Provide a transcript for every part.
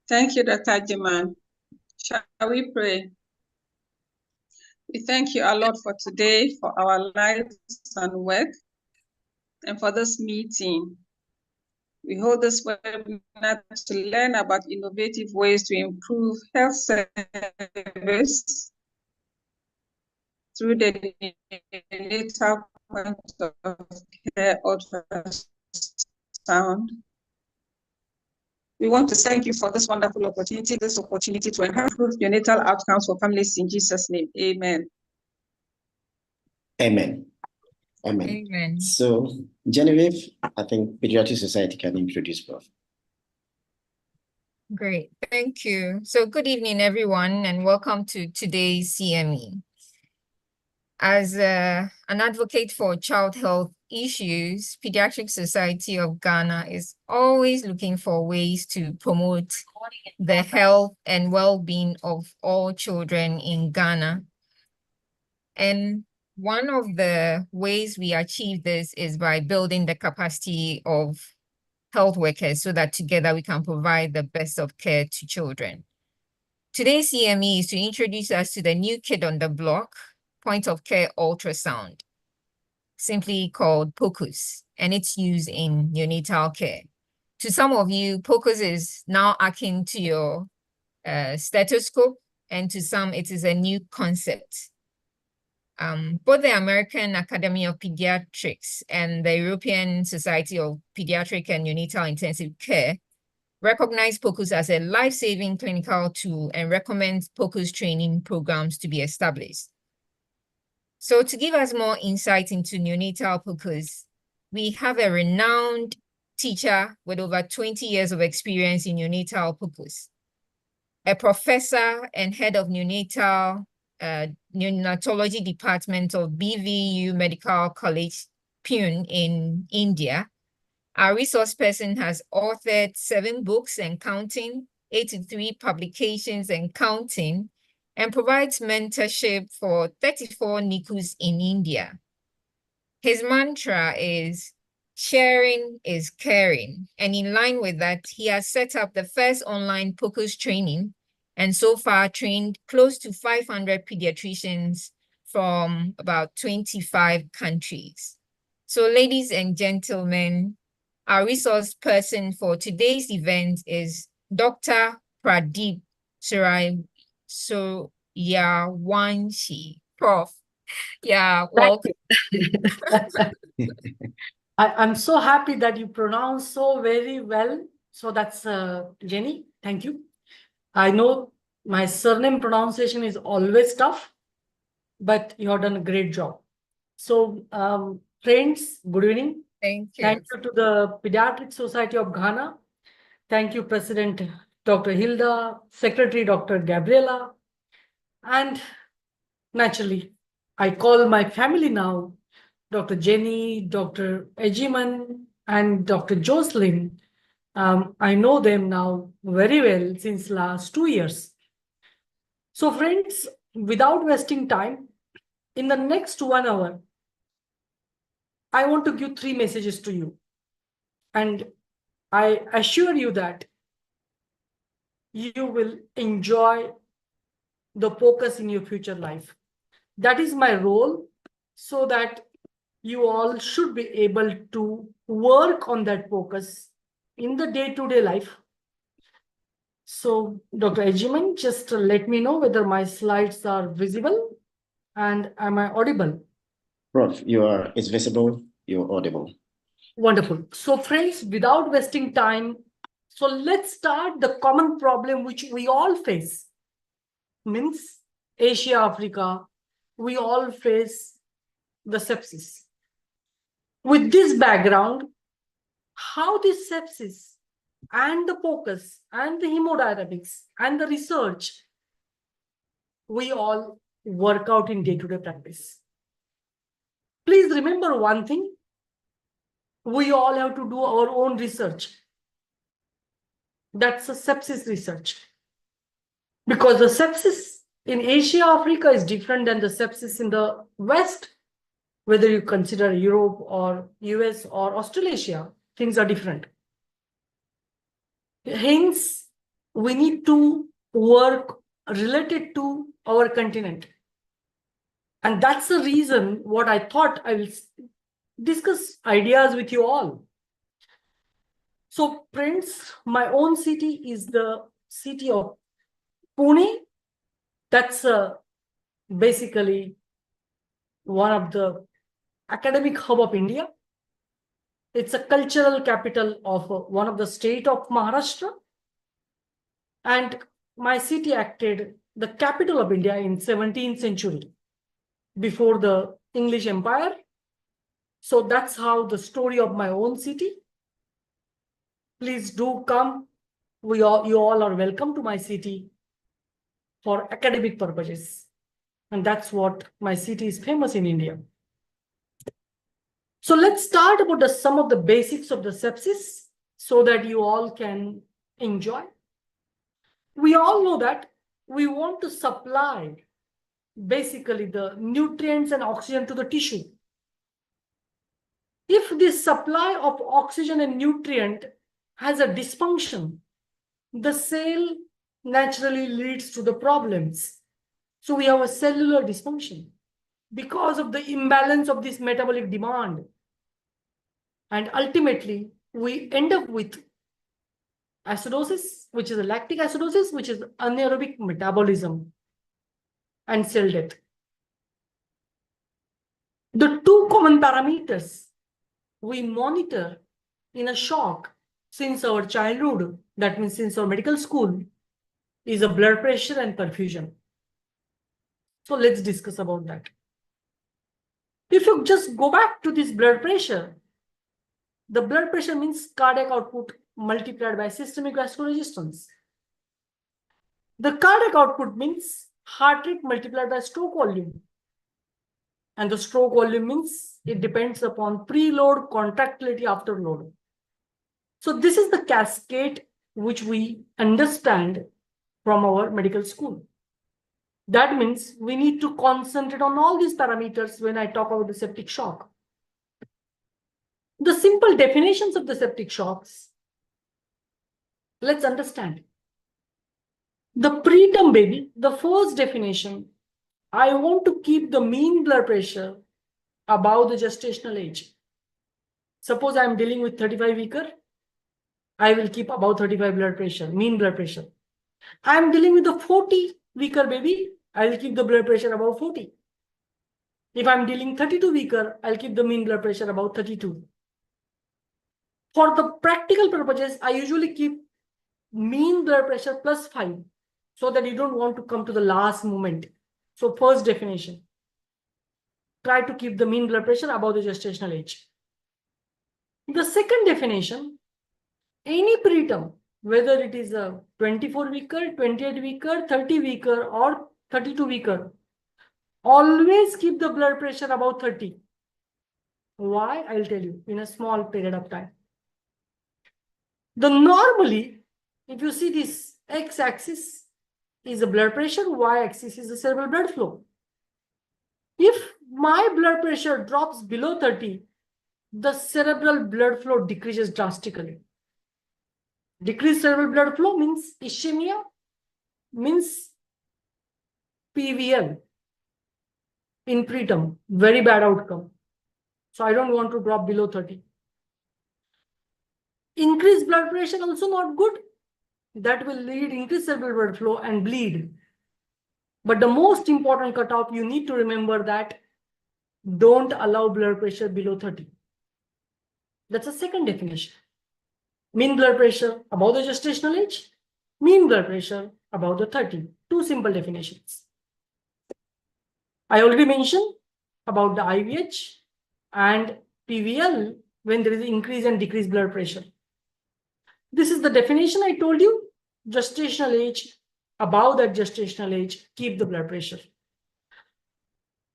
Thank you, Dr. Jiman. Shall we pray? We thank you, our Lord, for today, for our lives and work, and for this meeting. We hold this webinar to learn about innovative ways to improve health service through the neonatal point of care ultrasound. We want to thank you for this wonderful opportunity, to enhance neonatal outcomes for families in Jesus' name. Amen. Amen. Amen. Amen. So, Genevieve, I think Pediatric Society can introduce both. Great, thank you. So good evening, everyone, and welcome to today's CME. As an advocate for child health issues, Pediatric Society of Ghana is always looking for ways to promote the health and well-being of all children in Ghana. And one of the ways we achieve this is by building the capacity of health workers so that together we can provide the best of care to children. Today's CME is to introduce us to the new kid on the block, point of care ultrasound, simply called POCUS, and its use in neonatal care. To some of you, POCUS is now akin to your stethoscope, and to some it is a new concept. Both the American Academy of Pediatrics and the European Society of Pediatric and Neonatal Intensive Care recognize POCUS as a life-saving clinical tool and recommend POCUS training programs to be established. So to give us more insight into neonatal POCUS, we have a renowned teacher with over 20 years of experience in neonatal POCUS, a professor and head of neonatology department of BVU Medical College, Pune in India. Our resource person has authored 7 books and counting, 83 publications and counting, and provides mentorship for 34 NICUs in India. His mantra is sharing is caring. And in line with that, he has set up the first online POCUS training and so far trained close to 500 pediatricians from about 25 countries. So ladies and gentlemen, our resource person for today's event is Dr. Pradeep Suryawanshi. Prof. Yeah, welcome. I'm so happy that you pronounce so very well. So that's Jenny. Thank you. I know my surname pronunciation is always tough, but you have done a great job. So friends, good evening. Thank you. Thank you to the Pediatric Society of Ghana. Thank you, President Dr. Hilda, Secretary Dr. Gabriela, and naturally, I call my family now, Dr. Jenny, Dr. Ejiman, and Dr. Jocelyn. I know them now very well since last 2 years. So friends, without wasting time, in the next 1 hour, I want to give 3 messages to you. And I assure you that you will enjoy the POCUS in your future life. That is my role, so that you all should be able to work on that POCUS in the day-to-day life. So Dr. Ejiman, just let me know whether my slides are visible and am I audible? Prof, it's visible, you're audible. Wonderful. So friends, without wasting time, so let's start the common problem which we all face. Means Asia, Africa, we all face the sepsis. With this background, how this sepsis and the POCUS and the hemodynamics and the research, we all work out in day-to-day practice. Please remember one thing, we all have to do our own research. That's a sepsis research. Because the sepsis in Asia, Africa is different than the sepsis in the West. Whether you consider Europe or US or Australasia, things are different. Hence, we need to work related to our continent. And that's the reason what I thought I will discuss ideas with you all. So friends, my own city is the city of Pune. That's basically one of the academic hub of India. It's a cultural capital of one of the state of Maharashtra. And my city acted the capital of India in 17th century before the English Empire. So that's how the story of my own city. Please do come. You all are welcome to my city for academic purposes. And that's what my city is famous in India. So let's start about some of the basics of the sepsis so that you all can enjoy. We all know that we want to supply basically the nutrients and oxygen to the tissue. If this supply of oxygen and nutrient has a dysfunction, the cell naturally leads to the problems. So we have a cellular dysfunction because of the imbalance of this metabolic demand. And ultimately, we end up with acidosis, which is a lactic acidosis, which is anaerobic metabolism and cell death. The two common parameters we monitor in a shock since our childhood, that means since our medical school, is a blood pressure and perfusion. So let's discuss about that. If you just go back to this blood pressure, the blood pressure means cardiac output multiplied by systemic vascular resistance. The cardiac output means heart rate multiplied by stroke volume. And the stroke volume means it depends upon preload contractility after load. So this is the cascade which we understand from our medical school. That means we need to concentrate on all these parameters when I talk about the septic shock. The simple definitions of the septic shocks, let's understand. The preterm baby, the first definition, I want to keep the mean blood pressure above the gestational age. Suppose I am dealing with 35 weeker, I will keep above 35 blood pressure, mean blood pressure. I am dealing with a 40 weeker baby, I will keep the blood pressure above 40. If I am dealing 32 weeker, I'll keep the mean blood pressure above 32. For the practical purposes, I usually keep mean blood pressure plus 5 so that you don't want to come to the last moment. So first definition, try to keep the mean blood pressure above the gestational age. The second definition, any preterm, whether it is a 24 weeker, 28 weeker, 30 weeker or 32 weeker, always keep the blood pressure above 30. Why? I'll tell you in a small period of time. The normally, if you see this x-axis is the blood pressure, y-axis is the cerebral blood flow. If my blood pressure drops below 30, the cerebral blood flow decreases drastically. Decreased cerebral blood flow means ischemia, means PVL in preterm, very bad outcome. So I don't want to drop below 30. Increased blood pressure also not good. That will lead increased cerebral blood flow and bleed. But the most important cutoff, you need to remember that don't allow blood pressure below 30. That's the second definition. Mean blood pressure above the gestational age, mean blood pressure above the 30. Two simple definitions. I already mentioned about the IVH and PVL when there is increase and decreased blood pressure. This is the definition I told you. Gestational age, above that gestational age, keep the blood pressure.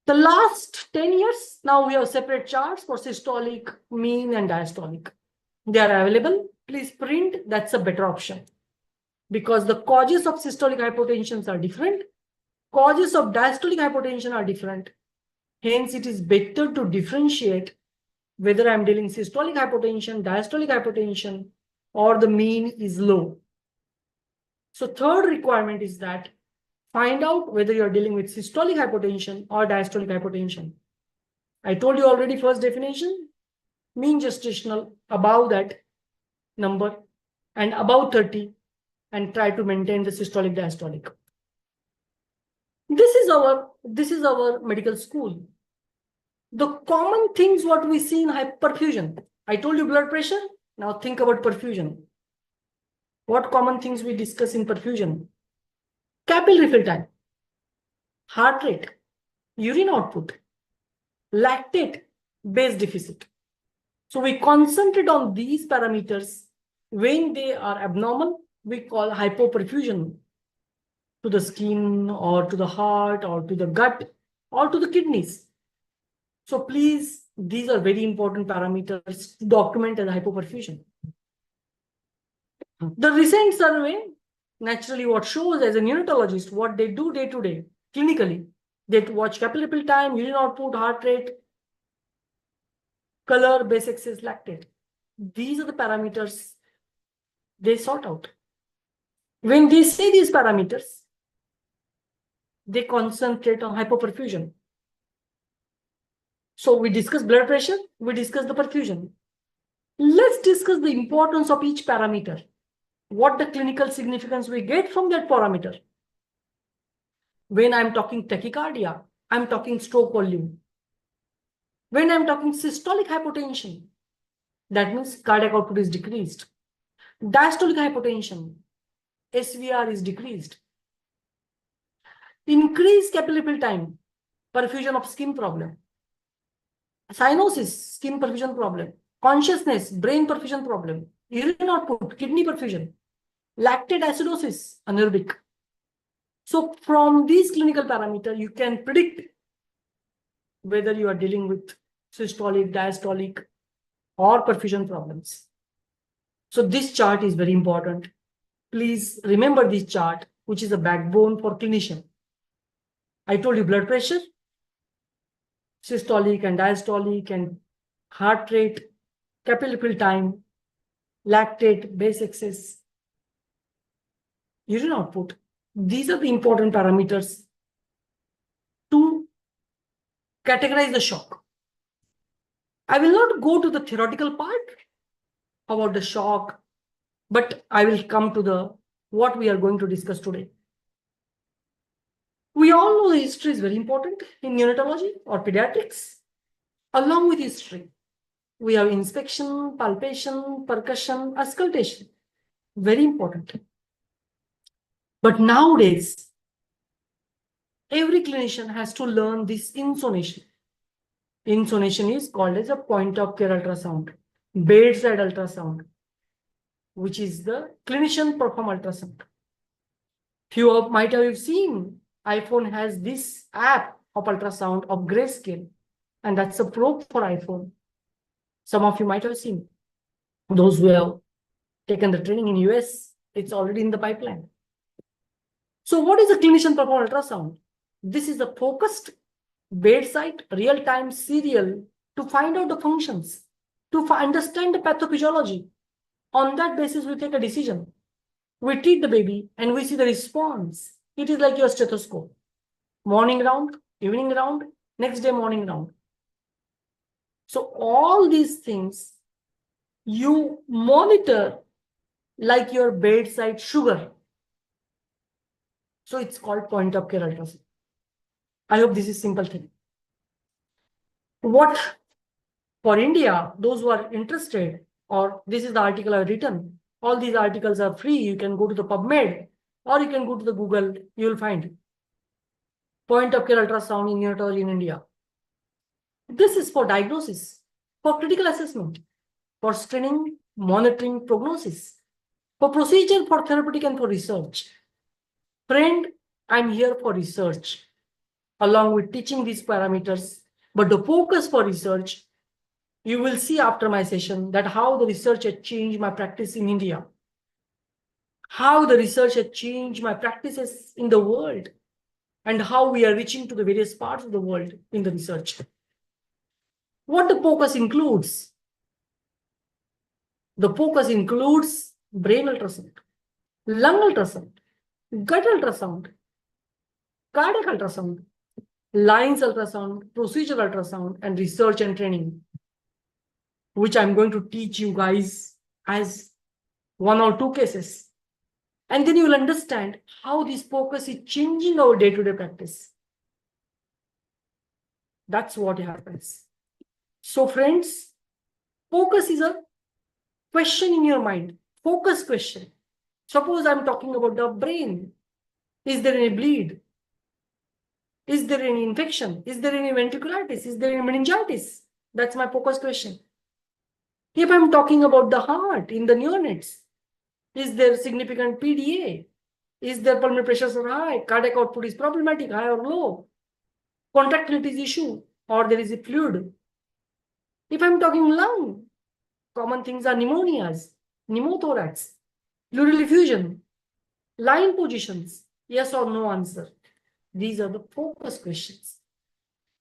The last 10 years, now we have separate charts for systolic, mean and diastolic. They are available. Please print. That's a better option because the causes of systolic hypotension are different. Causes of diastolic hypotension are different. Hence, it is better to differentiate whether I'm dealing systolic hypotension, diastolic hypotension, or the mean is low. So third requirement is that find out whether you're dealing with systolic hypotension or diastolic hypotension. I told you already, first definition, mean gestational above that number and above 30, and try to maintain the systolic diastolic. This is our medical school. The common things what we see in hyperperfusion. I told you blood pressure. Now think about perfusion. What common things we discuss in perfusion? Capillary fill time, heart rate, urine output, lactate, base deficit. So we concentrate on these parameters. When they are abnormal, we call hypoperfusion to the skin or to the heart or to the gut or to the kidneys. So please, these are very important parameters to document as hypoperfusion. The recent survey, naturally what shows as a neonatologist, what they do day to day, clinically, they watch capillary fill time, urine output, heart rate, color, base excess, lactate. These are the parameters they sort out. When they see these parameters, they concentrate on hypoperfusion. So we discuss blood pressure, we discuss the perfusion. Let's discuss the importance of each parameter. What the clinical significance we get from that parameter. When I'm talking tachycardia, I'm talking stroke volume. When I'm talking systolic hypotension, that means cardiac output is decreased. Diastolic hypotension, SVR is decreased. Increased capillary fill time, perfusion of skin problem. Cyanosis, skin perfusion problem. Consciousness, brain perfusion problem. Urine output, kidney perfusion. Lactate acidosis, anaerobic. So from these clinical parameters, you can predict whether you are dealing with systolic, diastolic, or perfusion problems. So this chart is very important. Please remember this chart, which is a backbone for clinician. I told you blood pressure, systolic and diastolic, and heart rate, capillary fill time, lactate, base excess, urine output. These are the important parameters to categorize the shock. I will not go to the theoretical part about the shock, but I will come to what we are going to discuss today. We all know the history is very important in neonatology or pediatrics. Along with history, we have inspection, palpation, percussion, auscultation. Very important. But nowadays, every clinician has to learn this insonation. Insonation is called as a point of care ultrasound, bedside ultrasound, which is the clinician perform ultrasound. Few of might have seen iPhone has this app of ultrasound of grayscale, and that's a probe for iPhone. Some of you might have seen. Those who have taken the training in US, it's already in the pipeline. So what is a clinician perform ultrasound? This is a focused bedside real-time serial to find out the functions, to understand the pathophysiology. On that basis, we take a decision. We treat the baby and we see the response. It is like your stethoscope. Morning round, evening round, next day morning round. So all these things you monitor like your bedside sugar. So it's called point of care ultrasound. I hope this is simple thing. What for India, those who are interested, or this is the article I've written. All these articles are free. You can go to the PubMed or you can go to the Google. You will find point of care ultrasound in neonatology in India. This is for diagnosis, for critical assessment, for screening, monitoring, prognosis, for procedure, for therapeutic, and for research. Friend, I'm here for research, along with teaching these parameters. But the focus for research, you will see after my session that how the research has changed my practice in India, how the research has changed my practices in the world, and how we are reaching to the various parts of the world in the research. What the focus includes? The focus includes brain ultrasound, lung ultrasound, gut ultrasound, cardiac ultrasound, lines ultrasound, procedural ultrasound, and research and training, which I'm going to teach you guys as 1 or 2 cases. And then you will understand how this focus is changing our day-to-day practice. That's what happens. So friends, focus is a question in your mind. Focus question. Suppose I'm talking about the brain. Is there any bleed? Is there any infection? Is there any ventriculitis? Is there any meningitis? That's my focus question. If I'm talking about the heart in the neonates, is there significant PDA? Is their pulmonary pressures are high? Cardiac output is problematic, high or low? Contractility is issue, or there is a fluid. If I'm talking lung, common things are pneumonias, pneumothorax, pleural effusion, line positions, yes or no answer. These are the focus questions,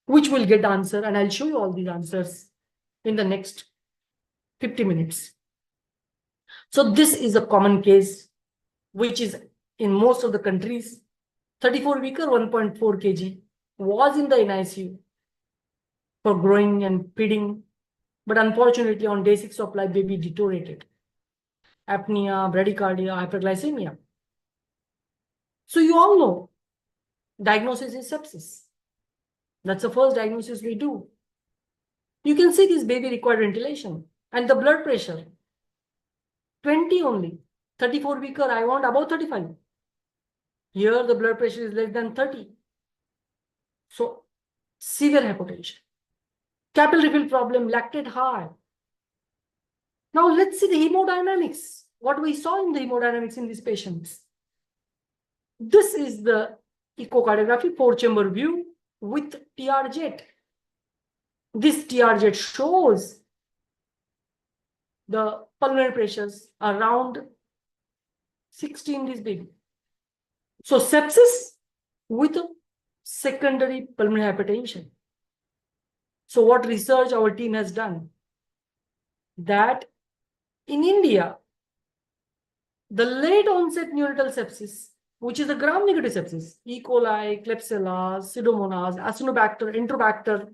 which will get answer, and I'll show you all these answers in the next 50 minutes. So this is a common case, which is in most of the countries. 34-weeker, 1.4 kg, was in the NICU for growing and feeding, but unfortunately on day 6 of life, baby deteriorated. Apnea, bradycardia, hyperglycemia. So you all know, diagnosis is sepsis. That's the first diagnosis we do. You can see this baby required ventilation, and the blood pressure, 20 only. 34-weeker, I want above 35. Here the blood pressure is less than 30. So severe hypotension. Capillary refill problem, lactate high. Now let's see the hemodynamics. What we saw in the hemodynamics in these patients. This is the echocardiography 4-chamber view with TR jet. This TR jet shows the pulmonary pressures around 60 in this baby. So sepsis with secondary pulmonary hypertension. So what research our team has done? That in India, the late onset neonatal sepsis, which is a gram-negative sepsis, E. coli, Klebsiella, Pseudomonas, Acinetobacter, Enterobacter,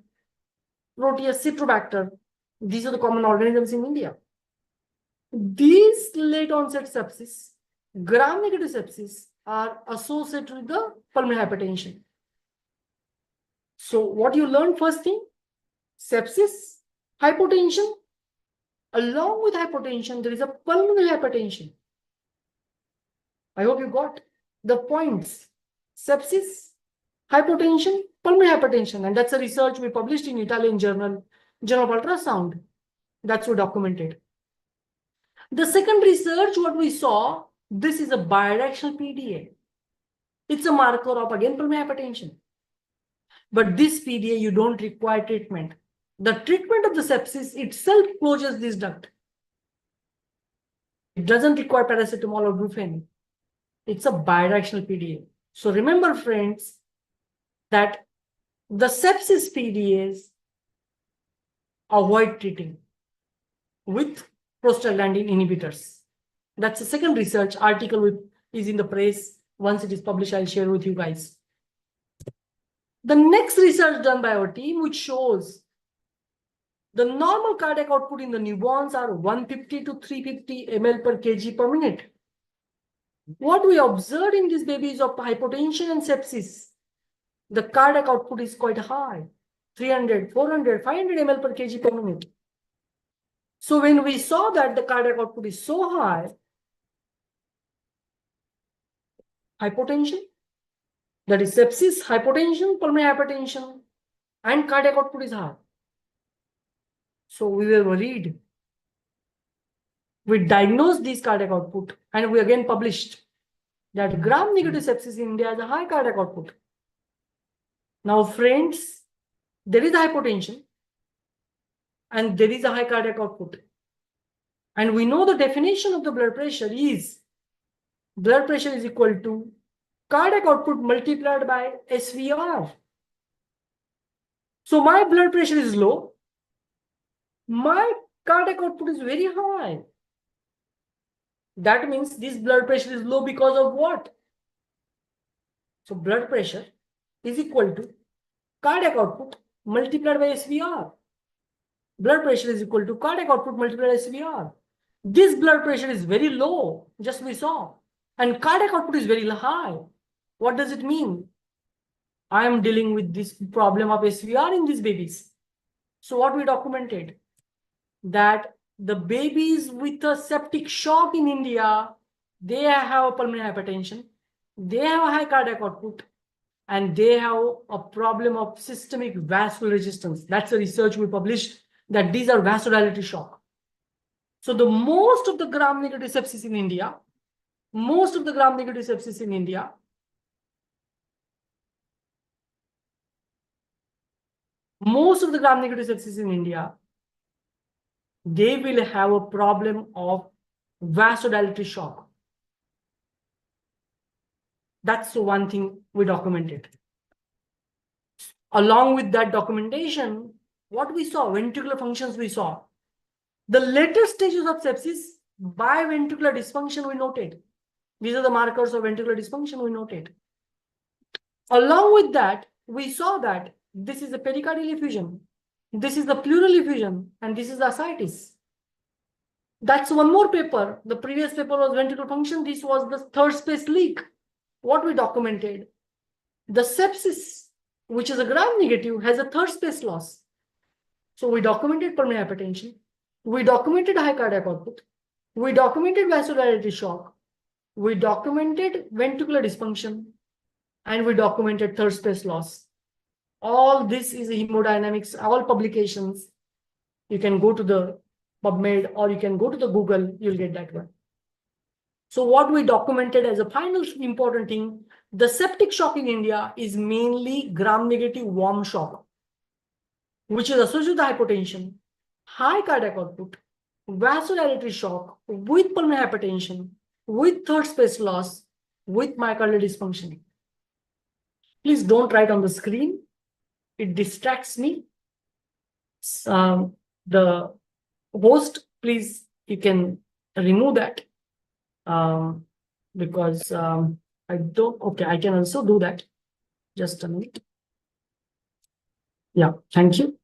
Proteus, Citrobacter, these are the common organisms in India. These late onset sepsis, gram-negative sepsis, are associated with the pulmonary hypertension. So what you learn first thing, sepsis, hypotension, along with hypotension, there is a pulmonary hypertension. I hope you got the points. Sepsis, hypotension, pulmonary hypertension. And that's a research we published in Italian journal, Journal of Ultrasound. That's what documented. The second research, what we saw, this is a bidirectional PDA. It's a marker of, again, pulmonary hypertension. But this PDA, you don't require treatment. The treatment of the sepsis itself closes this duct. It doesn't require paracetamol or brufen. It's a bidirectional PDA. So remember, friends, that the sepsis PDAs avoid treating with prostaglandin inhibitors. That's the second research article is in the press. Once it is published, I'll share with you guys. The next research done by our team, which shows the normal cardiac output in the newborns are 150 to 350 ml per kg per minute. What we observed in these babies of hypotension and sepsis, the cardiac output is quite high, 300, 400, 500 ml per kg per minute. So when we saw that the cardiac output is so high, hypotension, that is sepsis, hypotension, pulmonary hypertension, and cardiac output is high. So we were worried. We diagnosed this cardiac output, and we again published that gram-negative sepsis in India has a high cardiac output. Now, friends, there is hypotension and there is a high cardiac output. And we know the definition of the blood pressure is equal to cardiac output multiplied by SVR. So my blood pressure is low. My cardiac output is very high. That means this blood pressure is low because of what? So blood pressure is equal to cardiac output multiplied by SVR. Blood pressure is equal to cardiac output multiplied by SVR. This blood pressure is very low, just we saw, and cardiac output is very high. What does it mean? I am dealing with this problem of SVR in these babies. So what we documented, that the babies with a septic shock in India, they have pulmonary hypertension, they have a high cardiac output, and they have a problem of systemic vascular resistance. That's the research we published, that these are vasodilatory shock. So the most of the gram-negative sepsis in India, most of the gram-negative sepsis in India, they will have a problem of vasodilatory shock. That's the one thing we documented. Along with that documentation, what we saw, ventricular functions we saw. The later stages of sepsis, biventricular dysfunction we noted. These are the markers of ventricular dysfunction we noted. Along with that, we saw that this is the pericardial effusion, this is the pleural effusion, and this is the ascites. That's one more paper. The previous paper was ventricular function. This was the third space leak. What we documented, the sepsis, which is a gram-negative, has a third space loss. So we documented pulmonary hypertension, we documented high cardiac output, we documented vasodilatory shock, we documented ventricular dysfunction, and we documented third space loss. All this is hemodynamics, all publications. You can go to the PubMed or you can go to the Google, you'll get that one. So what we documented as a final important thing, the septic shock in India is mainly gram-negative warm shock, which is associated with hypotension, high cardiac output, vasodilatory shock with pulmonary hypertension, with third space loss, with myocardial dysfunction. Please don't write on the screen. It distracts me. The host, please, you can remove that because I don't, okay, I can also do that. Just a minute. Yeah, thank you.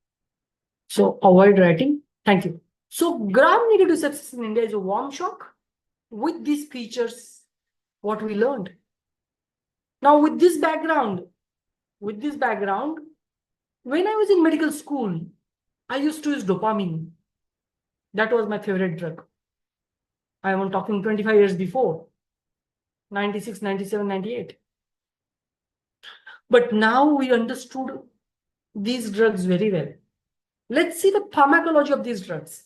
So avoid writing. Thank you. So gram-negative sepsis in India is a warm shock with these features, what we learned. Now with this background, when I was in medical school, I used to use dopamine. That was my favorite drug. I am talking 25 years before, 96, 97, 98. But now we understood these drugs very well. Let's see the pharmacology of these drugs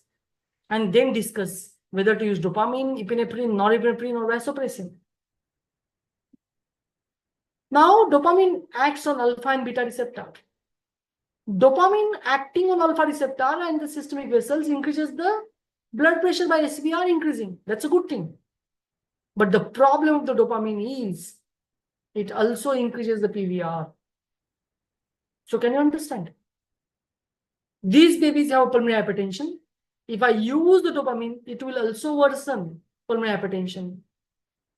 and then discuss whether to use dopamine, epinephrine, norepinephrine, or vasopressin. Now, dopamine acts on alpha and beta receptor. Dopamine acting on alpha receptor and the systemic vessels increases the blood pressure by SVR increasing. That's a good thing. But the problem of the dopamine is it also increases the PVR. So can you understand? These babies have pulmonary hypertension. If I use the dopamine, it will also worsen pulmonary hypertension.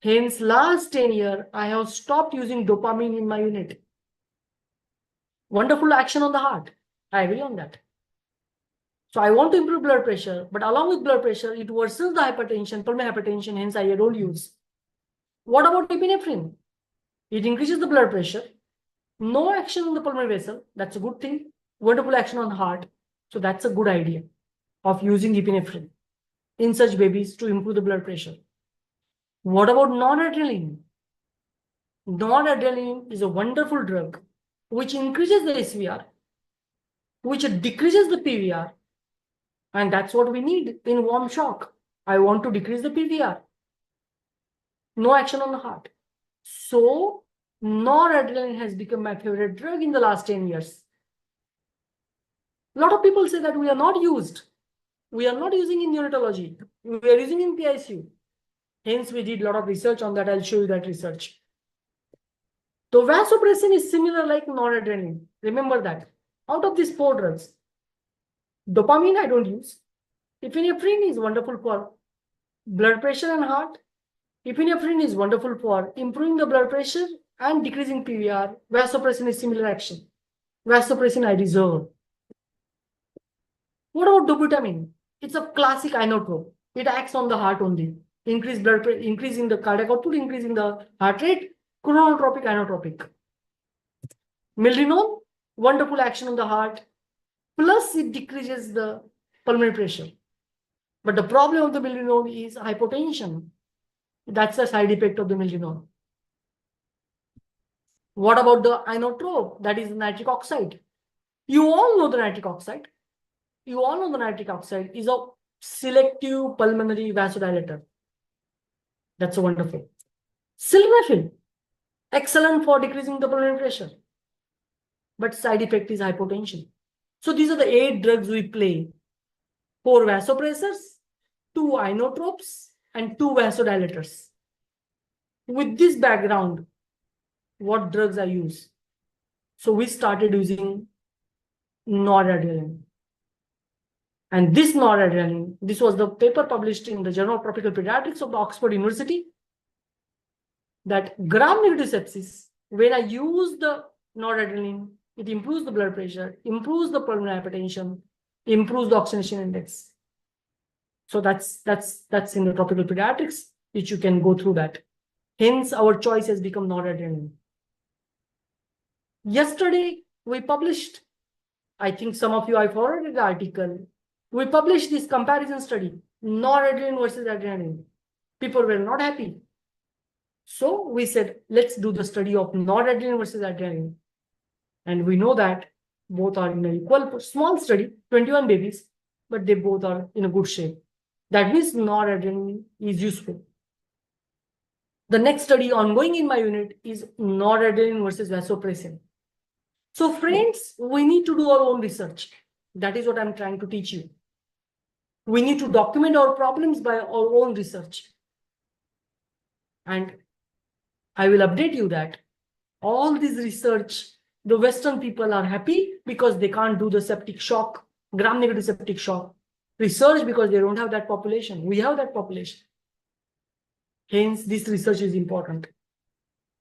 Hence, last 10 years, I have stopped using dopamine in my unit. Wonderful action on the heart. I agree on that. So I want to improve blood pressure, but along with blood pressure, it worsens the hypertension, pulmonary hypertension, hence I don't use. What about epinephrine? It increases the blood pressure. No action on the pulmonary vessel. That's a good thing. Wonderful action on the heart. So that's a good idea of using epinephrine in such babies to improve the blood pressure. What about noradrenaline? Noradrenaline is a wonderful drug which increases the SVR, which decreases the PVR. And that's what we need in warm shock. I want to decrease the PVR. No action on the heart. So noradrenaline has become my favorite drug in the last 10 years. A lot of people say that we are not used. We are not using in neonatology. We are using in PICU. Hence, we did a lot of research on that. I'll show you that research. So vasopressin is similar like noradrenaline. Remember that. Out of these 4 drugs, dopamine I don't use. Epinephrine is wonderful for blood pressure and heart. Epinephrine is wonderful for improving the blood pressure and decreasing PVR, vasopressin is similar action. Vasopressin I reserve. What about dobutamine? It's a classic inotrope. It acts on the heart only. Increase blood pressure, increasing the cardiac output, increasing the heart rate, chronotropic, inotropic. Milrinone, wonderful action on the heart, plus it decreases the pulmonary pressure. But the problem of the milrinone is hypotension. That's the side effect of the milrinone. What about the inotrope? That is nitric oxide. You all know the nitric oxide. You all know the nitric oxide is a selective pulmonary vasodilator. That's so wonderful. Sildenafil, excellent for decreasing the pulmonary pressure. But side effect is hypotension. So these are the 8 drugs we play. 4 vasopressors, 2 inotropes, and 2 vasodilators. With this background, what drugs I use? So we started using noradrenaline. And this noradrenaline, this was the paper published in the Journal of Tropical Pediatrics of the Oxford University, that gram-negative sepsis, when I use the noradrenaline, it improves the blood pressure, improves the pulmonary hypertension, improves the oxygenation index. So that's in the tropical pediatrics, which you can go through that. Hence, our choice has become noradrenaline. Yesterday, we published, I think some of you, I forwarded the article. We published this comparison study, noradrenaline versus adrenaline. People were not happy. So we said, let's do the study of noradrenaline versus adrenaline. And we know that both are in an equal, small study, 21 babies, but they both are in a good shape. That means noradrenaline is useful. The next study ongoing in my unit is noradrenaline versus vasopressin. So friends, we need to do our own research. That is what I'm trying to teach you. We need to document our problems by our own research. And I will update you that all this research, the Western people are happy because they can't do the septic shock, gram-negative septic shock research because they don't have that population. We have that population. Hence, this research is important.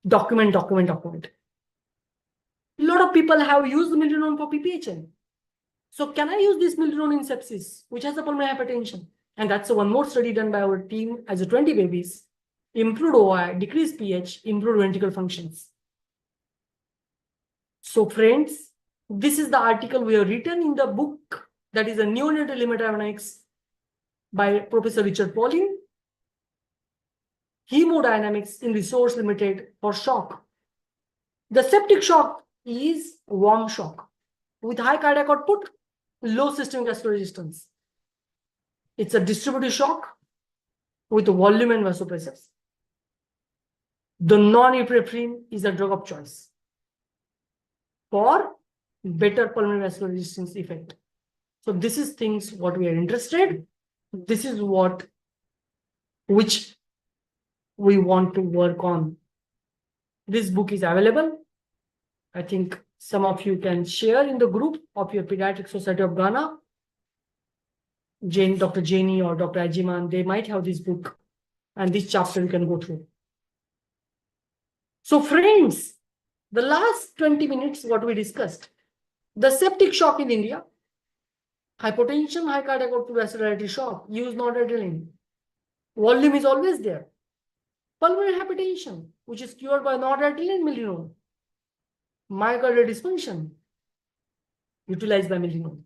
Document, document, document. A lot of people have used milrinone for PPHN. So can I use this milrinone in sepsis, which has a pulmonary hypertension? And that's one more study done by our team as a 20 babies. Improved OI, decreased pH, improved ventricle functions. So friends, this is the article we have written in the book, that is a neonatal hemodynamics by Professor Richard Pauling. Hemodynamics in resource limited for shock. The septic shock is warm shock with high cardiac output, low systemic vascular resistance. It's a distributive shock with volume and vasopressors. The non-epinephrine is a drug of choice for better pulmonary vascular resistance effect. So this is things what we are interested. This is which we want to work on. This book is available. I think some of you can share in the group of your Pediatric Society of Ghana. Dr. Janie or Dr. Ajiman, they might have this book and this chapter you can go through. So friends, the last 20 minutes, what we discussed, the septic shock in India, hypotension, high cardiac output, vascularity shock, use noradrenaline. Volume is always there. Pulmonary hypertension, which is cured by noradrenaline, milrinone. Myocardial dysfunction, utilized by milrinone.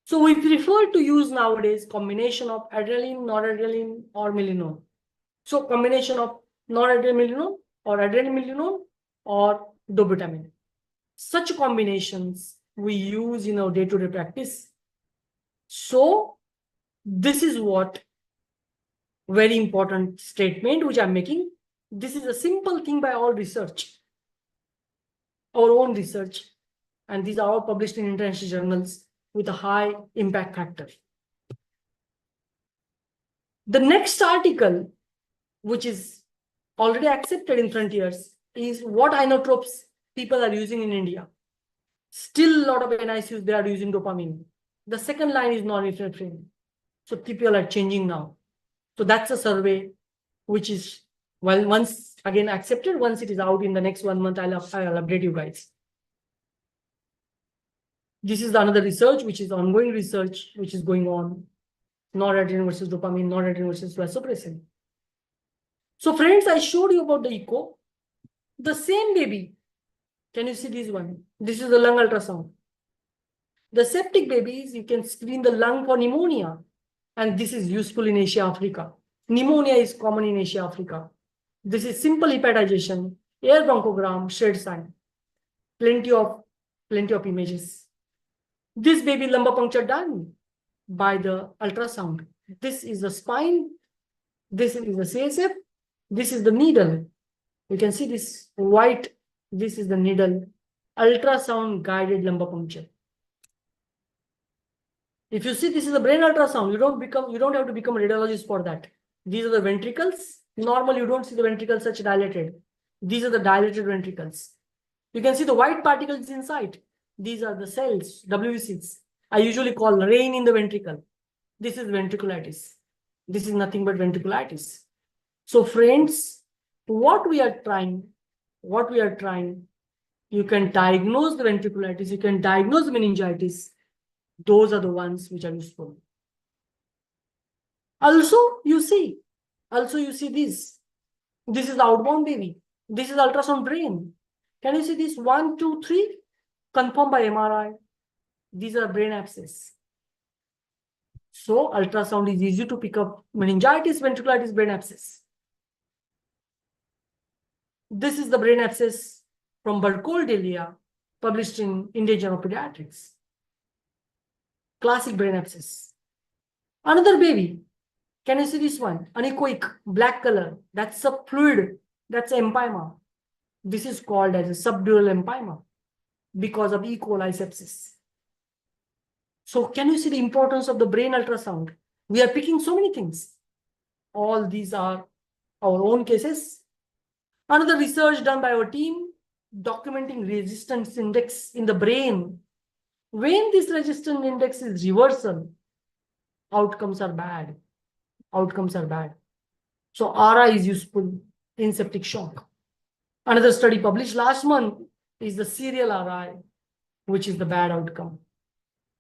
So we prefer to use nowadays combination of adrenaline, noradrenaline, or milrinone. So combination of noradrenaline, milrinone, or adrenaline, milrinone, or dobutamine. Such combinations we use in our day-to-day practice. So this is what very important statement which I'm making. This is a simple thing by all research, our own research, and these are all published in international journals with a high impact factor. The next article, which is already accepted in frontiers, is what inotropes people are using in India. Still a lot of NICUs, they are using dopamine. The second line is norepinephrine. So people are changing now. So that's a survey which is, well, once again accepted. Once it is out in the next 1 month, I'll update you guys. This is another research, which is ongoing research, which is going on. Noradrenaline versus dopamine, noradrenaline versus vasopressin. So friends, I showed you about the echo. The same baby. Can you see this one? This is the lung ultrasound. The septic babies, you can screen the lung for pneumonia. And this is useful in Asia, Africa. Pneumonia is common in Asia, Africa. This is simple hepatization, air bronchogram, shared sign. Plenty of images. This baby lumbar puncture done by the ultrasound. This is the spine. This is the CSF. This is the needle. You can see this white. This is the needle. Ultrasound guided lumbar puncture. If you see this is a brain ultrasound, you don't have to become a radiologist for that. These are the ventricles. Normally, you don't see the ventricles such dilated. These are the dilated ventricles. You can see the white particles inside. These are the cells, WBCs. I usually call rain in the ventricle. This is ventriculitis. This is nothing but ventriculitis. So friends, what we are trying, you can diagnose the ventriculitis, you can diagnose the meningitis. Those are the ones which are useful. Also, you see this. This is the outbound baby. This is ultrasound brain. Can you see this? 1, 2, 3, confirmed by MRI. These are brain abscess. So ultrasound is easy to pick up meningitis, ventriculitis, brain abscess. This is the brain abscess from Burkholderia, published in Indian Journal of Pediatrics. Classic brain abscess. Another baby. Can you see this one? Anechoic, black color. That's a fluid. That's empyema. This is called as a subdural empyema because of E. coli sepsis. So can you see the importance of the brain ultrasound? We are picking so many things. All these are our own cases. Another research done by our team, documenting resistance index in the brain. When this resistance index is reversal, outcomes are bad. Outcomes are bad. So RI is useful in septic shock. Another study published last month is the serial RI, which is the bad outcome.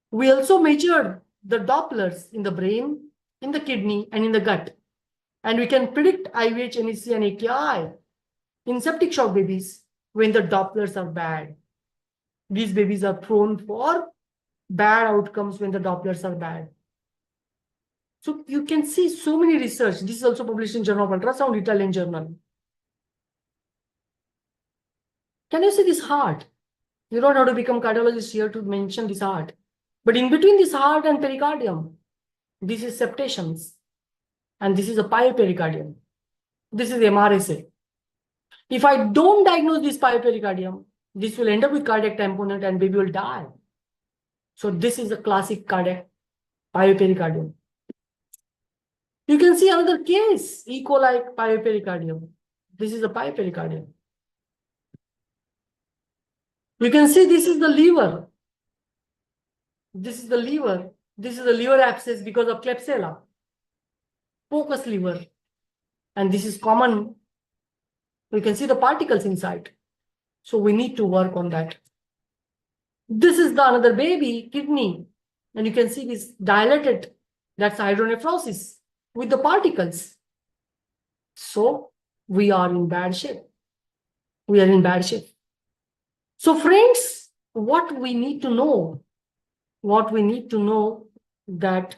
We also measured the Dopplers in the brain, in the kidney, and in the gut. And we can predict IVH, NEC, and AKI in septic shock babies when the Dopplers are bad. These babies are prone for bad outcomes when the Dopplers are bad. So you can see so many research. This is also published in Journal of Ultrasound, Italian journal. Can you see this heart? You don't have to become cardiologist here to mention this heart. But in between this heart and pericardium, this is septations. And this is a pyopericardium. This is MRSA. If I don't diagnose this pyopericardium, this will end up with cardiac tamponade and baby will die. So this is a classic cardiac pyopericardium. You can see another case, E. coli pyopericardium. This is a pyopericardium. You can see this is the liver. This is the liver. This is the liver abscess because of Klebsiella. Focus liver. And this is common. You can see the particles inside. So we need to work on that. This is the another baby, kidney. And you can see this dilated. That's hydronephrosis with the particles. So we are in bad shape. We are in bad shape. So friends, what we need to know that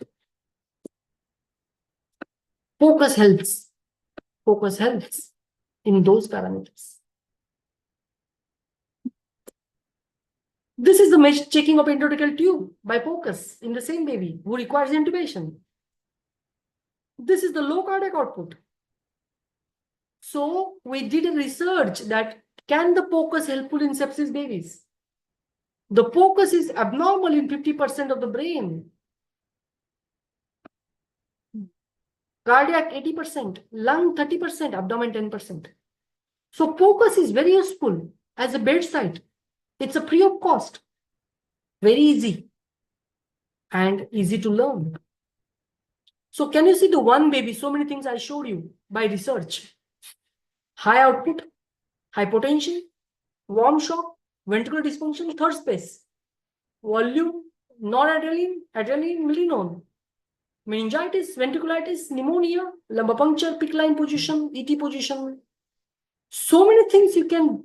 focus helps in those parameters. This is the checking of endotracheal tube by focus in the same baby who requires intubation. This is the low cardiac output. So we did a research that can the focus helpful in sepsis babies? The focus is abnormal in 50% of the brain. Cardiac 80%, lung 30%, abdomen 10%. So focus is very useful as a bedside. It's a free of cost, very easy and easy to learn. So can you see the one baby, so many things I showed you by research. high output, hypotension, warm shock, ventricular dysfunction, third space, volume, noradrenaline, adrenaline, melanin, meningitis, ventriculitis, pneumonia, lumbar puncture, PICC line position, ET position. So many things you can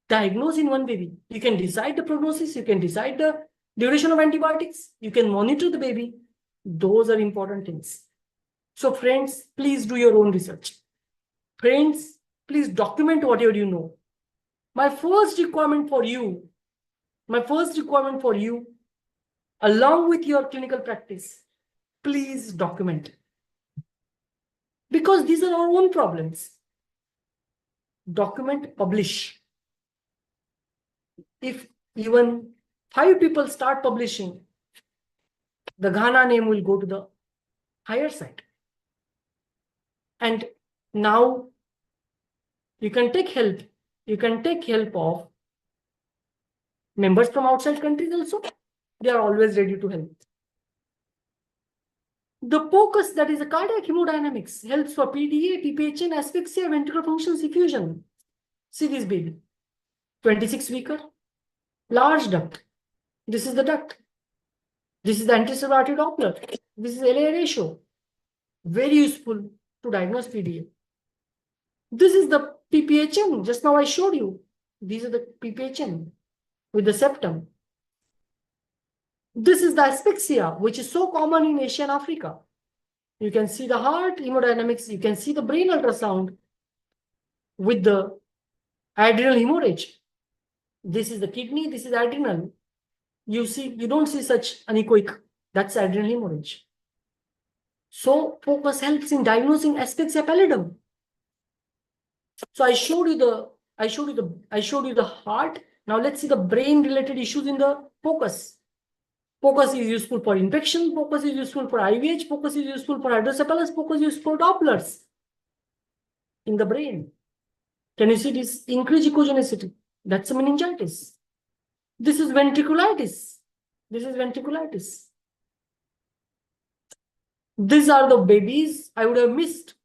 diagnose in one baby. You can decide the prognosis, you can decide the duration of antibiotics, you can monitor the baby. Those are important things. So friends, please do your own research. Friends, please document whatever you know. My first requirement for you, along with your clinical practice, please document. Because these are our own problems. Document, publish. If even 5 people start publishing, the Ghana name will go to the higher side. And now you can take help. You can take help of members from outside countries also. They are always ready to help. The POCUS, that is a cardiac hemodynamics, helps for PDA, PPHN, asphyxia, ventricular function effusion. See this baby, 26 weeker, large duct. This is the duct. This is the anterior artery Doppler. This is LA ratio. Very useful to diagnose PDA. This is the PPHN. Just now I showed you. These are the PPHN with the septum. This is the asphyxia, which is so common in Asia and Africa. You can see the heart hemodynamics. You can see the brain ultrasound with the adrenal hemorrhage. This is the kidney. This is adrenal. You don't see such anechoic. That's adrenal hemorrhage. So POCUS helps in diagnosing asphyxia pallidum. So I showed you the heart. Now let's see the brain related issues in the POCUS. POCUS is useful for infection, POCUS is useful for IVH, POCUS is useful for hydrocephalus, POCUS is useful for Dopplers in the brain. Can you see this increased echogenicity? That's a meningitis. This is ventriculitis. This is ventriculitis. These are the babies I would have missed.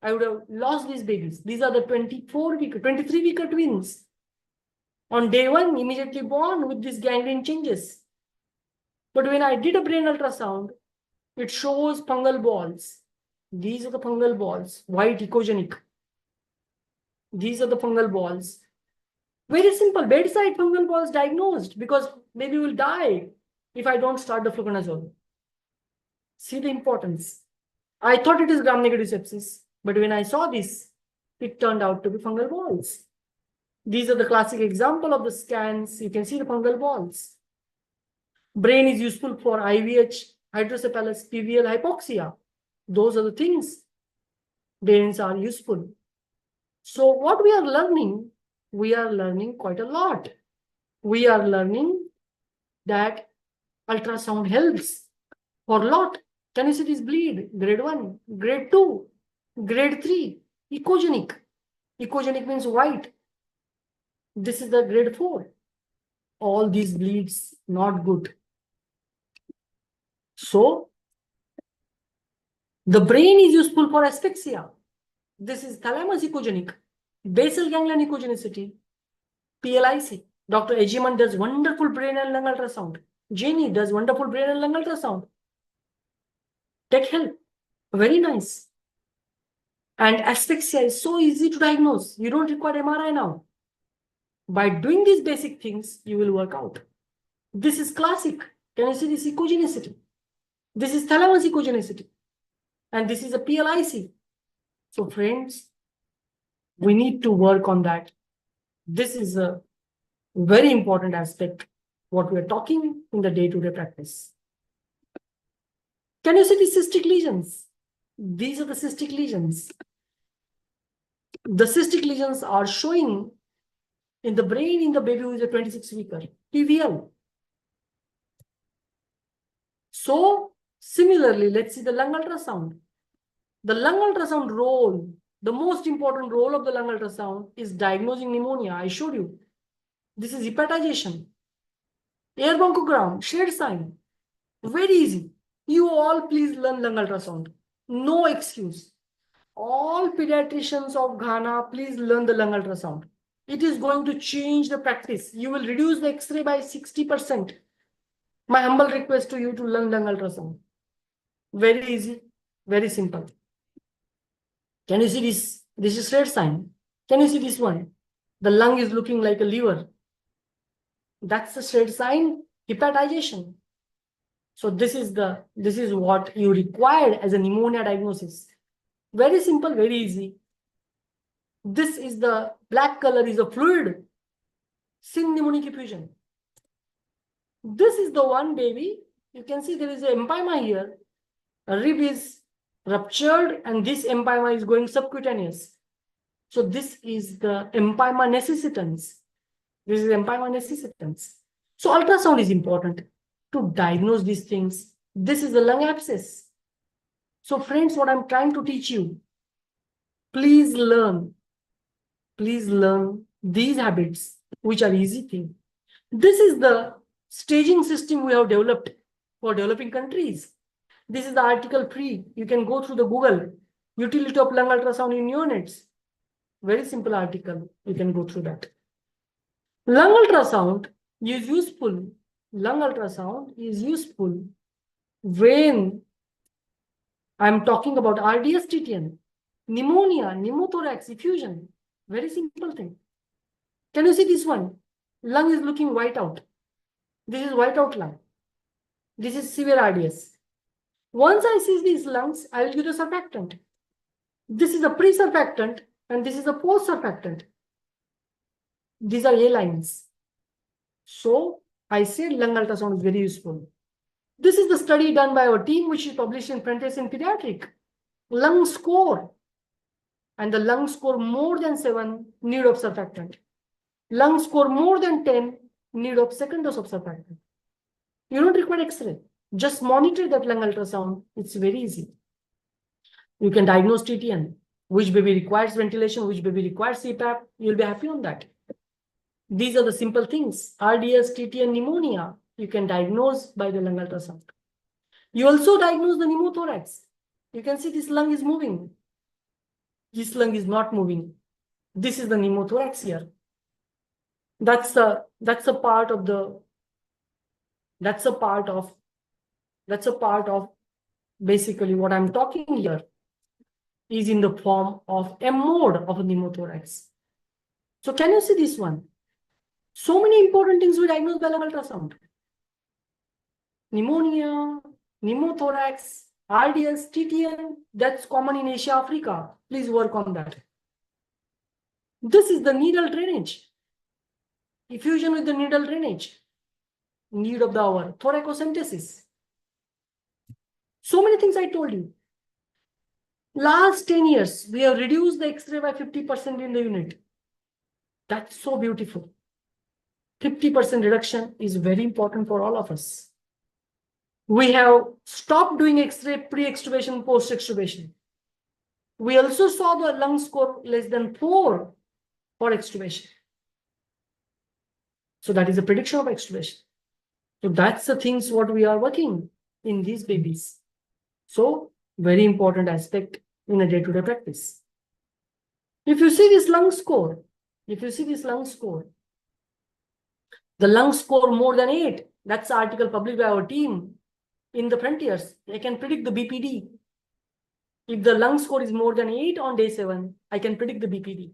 I would have lost these babies. These are the 23-weeker twins. On day 1, immediately born with these gangrene changes. But when I did a brain ultrasound, it shows fungal balls. These are the fungal balls, white echogenic. These are the fungal balls. Very simple, bedside fungal balls diagnosed, because baby will die if I don't start the fluconazole. See the importance. I thought it is gram-negative sepsis, but when I saw this, it turned out to be fungal balls. These are the classic example of the scans. You can see the fungal balls. Brain is useful for IVH, hydrocephalus, PVL, hypoxia. Those are the things. Brains are useful. So what we are learning quite a lot. We are learning that ultrasound helps for a lot. Can you see this bleed? Grade 1, grade 2, grade 3, echogenic. Echogenic means white. This is the grade 4. All these bleeds, not good. So, the brain is useful for asphyxia. This is thalamus echogenic, basal ganglion echogenicity, PLIC. Dr. Ejiman does wonderful brain and lung ultrasound. Jenny does wonderful brain and lung ultrasound. Take help. Very nice. And asphyxia is so easy to diagnose. You don't require MRI now. By doing these basic things, you will work out. This is classic. Can you see this echogenicity? This is thalamus echogenicity. And this is a PLIC. So friends, we need to work on that. This is a very important aspect, what we are talking in the day-to-day practice. Can you see these cystic lesions? These are the cystic lesions. The cystic lesions are showing in the brain in the baby who is a 26-weeker, PVL. So similarly, let's see the lung ultrasound. The lung ultrasound role, the most important role of the lung ultrasound is diagnosing pneumonia. I showed you. This is hepatization. Air bronchogram, shade sign. Very easy. You all please learn lung ultrasound. No excuse. All pediatricians of Ghana, please learn the lung ultrasound. It is going to change the practice. You will reduce the X-ray by 60%. My humble request to you to learn lung ultrasound. Very easy, very simple. Can you see this? This is red sign. Can you see this one? The lung is looking like a liver. That's the red sign, hepatization. So this is what you require as a pneumonia diagnosis. Very simple, very easy. This is the black color is a fluid, pneumonic effusion. This is the one, baby. You can see there is an empyema here. A rib is ruptured and this empyema is going subcutaneous. So this is the empyema necessitans. This is empyema necessitans. So ultrasound is important to diagnose these things. This is the lung abscess. So friends, what I'm trying to teach you, please learn these habits, which are easy thing. This is the staging system we have developed for developing countries. This is the article free. You can go through the Google, utility of lung ultrasound in neonates. Very simple article. You can go through that. Lung ultrasound is useful. Lung ultrasound is useful when I'm talking about RDS TTN, pneumonia, pneumothorax, effusion. Very simple thing. Can you see this one? Lung is looking white out. This is white out lung. This is severe RDS. Once I see these lungs, I will give the surfactant. This is a pre-surfactant and this is a post-surfactant. These are A lines. So I said lung ultrasound is very useful. This is the study done by our team, which is published in Frontiers in Pediatric. Lung score. And the lung score more than 7, need of surfactant. Lung score more than 10, need of second dose of surfactant. You don't require X-ray. Just monitor that lung ultrasound. It's very easy. You can diagnose TTN. Which baby requires ventilation, which baby requires CPAP. You'll be happy on that. These are the simple things. RDS, TTN, pneumonia. You can diagnose by the lung ultrasound. You also diagnose the pneumothorax. You can see this lung is moving. This lung is not moving. This is the pneumothorax here. That's a part of basically what I'm talking here is in the form of M mode of a pneumothorax. So can you see this one? So many important things we diagnose by lung ultrasound. Pneumonia, pneumothorax, RDS, TTN, that's common in Asia, Africa. Please work on that. This is the needle drainage. Effusion with the needle drainage. Need of the hour. Thoracocentesis. So many things I told you. Last 10 years, we have reduced the X-ray by 50% in the unit. That's so beautiful. 50% reduction is very important for all of us. We have stopped doing X-ray pre-extubation, post-extubation. We also saw the lung score less than 4 for extubation. So that is a prediction of extubation. So that's the things what we are working in these babies. So very important aspect in a day-to-day practice. If you see this lung score, the lung score more than 8, that's the article published by our team in the Frontiers. I can predict the BPD. If the lung score is more than 8 on day 7, I can predict the BPD.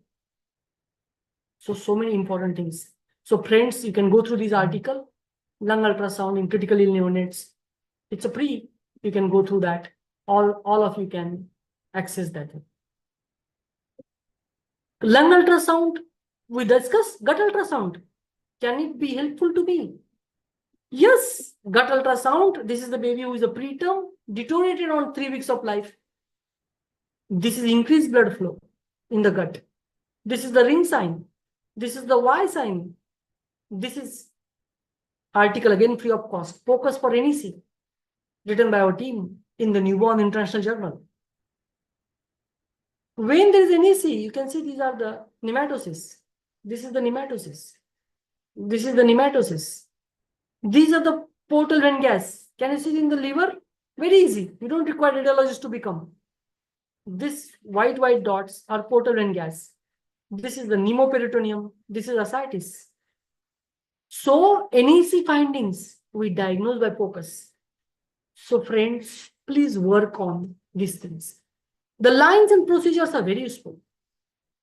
So many important things. So friends, you can go through this article, lung ultrasound in critically ill neonates. It's a pre, you can go through that. All of you can access that. Lung ultrasound, we discussed gut ultrasound. Can it be helpful to me? Yes, gut ultrasound. This is the baby who is a preterm, deteriorated on 3 weeks of life. This is increased blood flow in the gut. This is the ring sign. This is the Y sign. This is article again free of cost. Focus for NEC, written by our team in the Newborn International Journal. When there is NEC, you can see these are the nematocysts. This is the nematocyst. This is the nematocyst. These are the portal vein gas. Can you see it in the liver? Very easy. You don't require radiologist to become. This white dots are portal vein gas. This is the pneumoperitoneum. This is ascites. So NEC findings we diagnose by POCUS. So friends, please work on these things. The lines and procedures are very useful.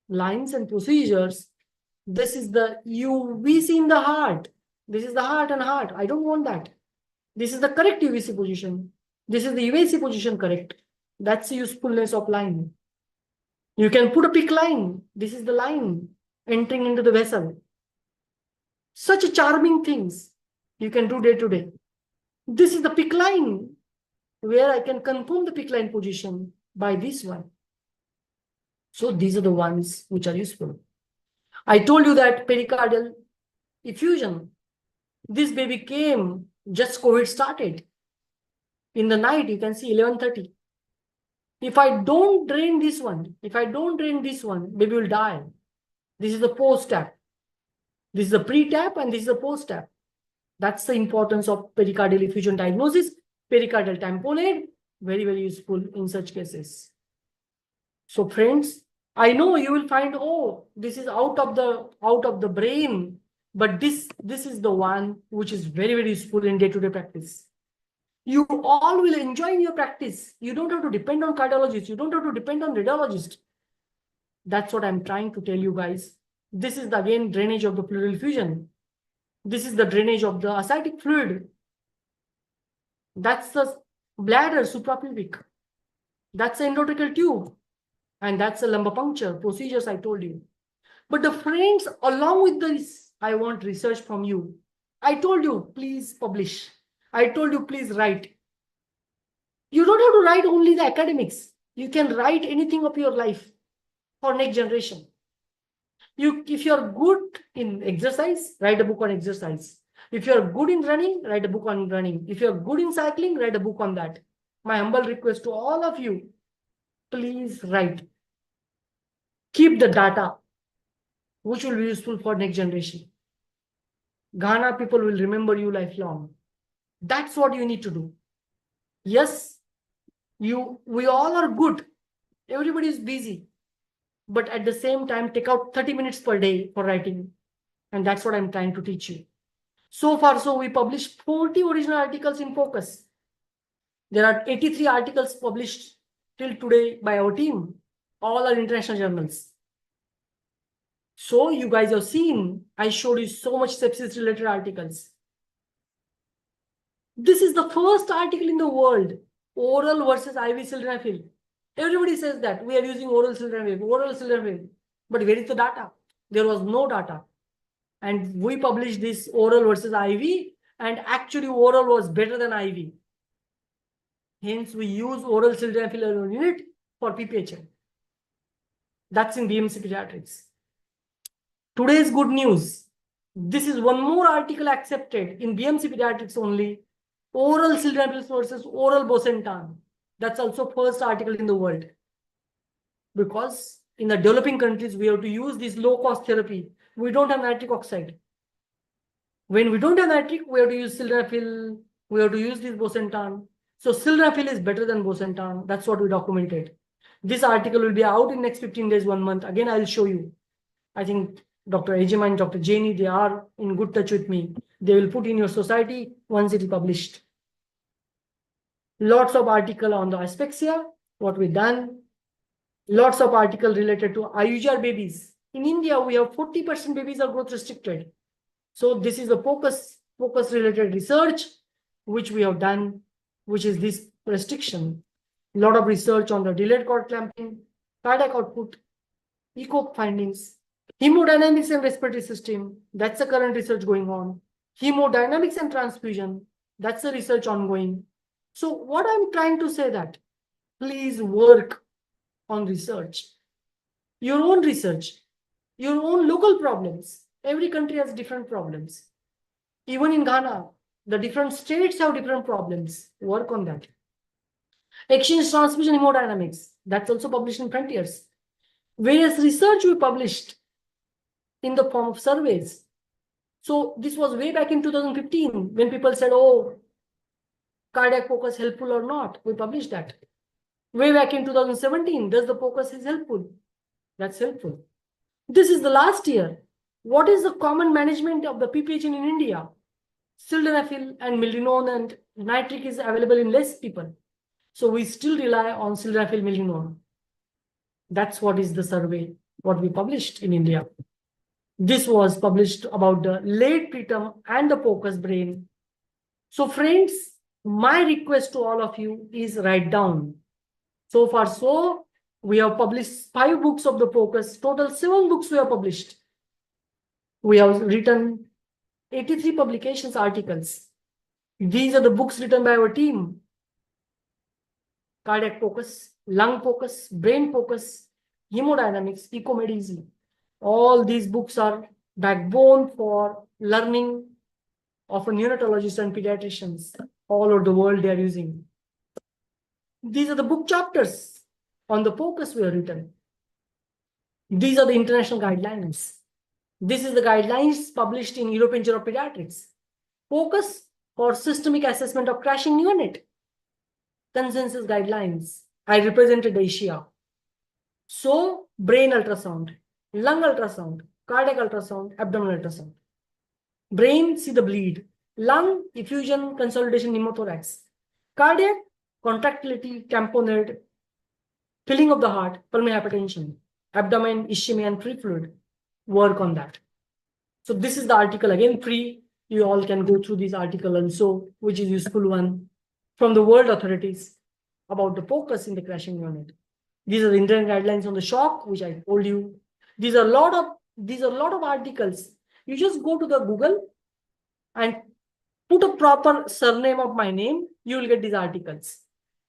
Lines and procedures. This is the UVC in the heart. This is the heart and heart. I don't want that. This is the correct UVC position. This is the UVC position correct. That's the usefulness of line. You can put a PICC line. This is the line entering into the vessel. Such charming things you can do day to day. This is the PICC line where I can confirm the PICC line position by this one. So these are the ones which are useful. I told you that pericardial effusion. This baby came, just COVID started. In the night, you can see 11:30. If I don't drain this one, baby will die. This is the post-tap. This is the pre-tap and this is the post-tap. That's the importance of pericardial effusion diagnosis. Pericardial tamponade, very, very useful in such cases. So friends, I know you will find, oh, this is out of the brain, but this is the one which is very, very useful in day-to-day practice. You all will enjoy in your practice. You don't have to depend on cardiologists. You don't have to depend on radiologists. That's what I'm trying to tell you guys. This is the, again, drainage of the pleural effusion. This is the drainage of the ascitic fluid. That's the bladder suprapubic. That's the endotracheal tube. And that's a lumbar puncture procedures I told you. But the friends, along with this, I want research from you. I told you, please publish. I told you, please write. You don't have to write only the academics. You can write anything of your life for next generation. If you're good in exercise, write a book on exercise. If you're good in running, write a book on running. If you're good in cycling, write a book on that. My humble request to all of you, please write. Keep the data, which will be useful for next generation. Ghana people will remember you lifelong. That's what you need to do. Yes, we all are good. Everybody is busy. But at the same time, take out 30 minutes per day for writing. And that's what I'm trying to teach you. So far, so we published 40 original articles in POCUS. There are 83 articles published till today by our team. All are international journals. So you guys have seen, I showed you so much sepsis related articles. This is the first article in the world, oral versus IV sildenafil. Everybody says that we are using oral sildenafil, but where is the data? There was no data. And we published this oral versus IV, and actually oral was better than IV. Hence, we use oral sildenafil unit for PPHM. That's in BMC Pediatrics. Today's good news. This is one more article accepted in BMC Pediatrics only. Oral sildenafil versus oral bosentan. That's also first article in the world. Because in the developing countries, we have to use this low-cost therapy. We don't have nitric oxide. When we don't have nitric, we have to use sildenafil. We have to use this bosentan. So sildenafil is better than bosentan. That's what we documented. This article will be out in next 15 days, 1 month. Again, I'll show you. I think Dr. Ejima and Dr. Jani, they are in good touch with me. They will put in your society once it is published. Lots of article on the asphyxia, what we done. Lots of article related to IUGR babies. In India, we have 40% babies are growth restricted. So this is the focus related research, which we have done, which is this restriction. A lot of research on the delayed cord clamping, cardiac output, echo findings, hemodynamics and respiratory system. That's the current research going on. Hemodynamics and transfusion. That's the research ongoing. So what I'm trying to say that, please work on research, your own research, your own local problems. Every country has different problems. Even in Ghana, the different states have different problems. Work on that. Exchange transfusion hemodynamics. That's also published in Frontiers. Various research we published in the form of surveys. So this was way back in 2015 when people said, oh, cardiac focus helpful or not. We published that. way back in 2017. Does the focus is helpful? That's helpful. This is the last year. What is the common management of the PPH in India? Sildenafil and milrinone and nitric is available in less people. So we still rely on sildenafil milrinone. That's what is the survey, what we published in India. This was published about the late preterm and the focus brain. So friends, my request to all of you is write down. So far, so we have published 5 books of the focus, total 7 books we have published. We have written 83 publications, articles. These are the books written by our team. Cardiac focus, lung focus, brain focus, hemodynamics, ecomedicine. All these books are backbone for learning of a neonatologist and pediatricians all over the world they are using. These are the book chapters on the focus we have written. These are the international guidelines. This is the guidelines published in European Journal of Pediatrics. Focus for systemic assessment of crashing neonate. Consensus guidelines. I represented Asia. So, brain ultrasound, lung ultrasound, cardiac ultrasound, abdominal ultrasound. Brain, see the bleed. Lung, effusion, consolidation, pneumothorax. Cardiac, contractility, tamponade, filling of the heart, pulmonary hypertension. Abdomen, ischemia, and free fluid. Work on that. So this is the article, again free. You all can go through this article also, which is useful one from the world authorities about the focus in the crashing unit. These are the Indian guidelines on the shock, which I told you. These are a lot of articles. You just go to the Google and put a proper surname of my name, you will get these articles.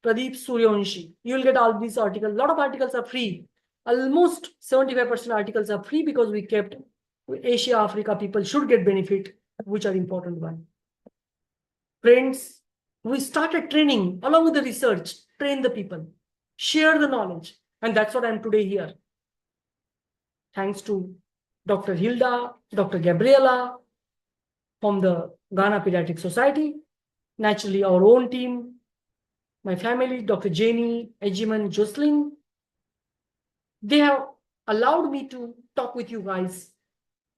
Pradeep Suryavanshi, you will get all these articles. A lot of articles are free. Almost 75% articles are free because we kept Asia, Africa people should get benefit, which are important one. Friends, we started training along with the research, train the people, share the knowledge. And that's what I'm today here. Thanks to Dr. Hilda, Dr. Gabriela from the Ghana Pediatric Society, naturally our own team, my family, Dr. Janie, Ejiman, Jocelyn. They have allowed me to talk with you guys.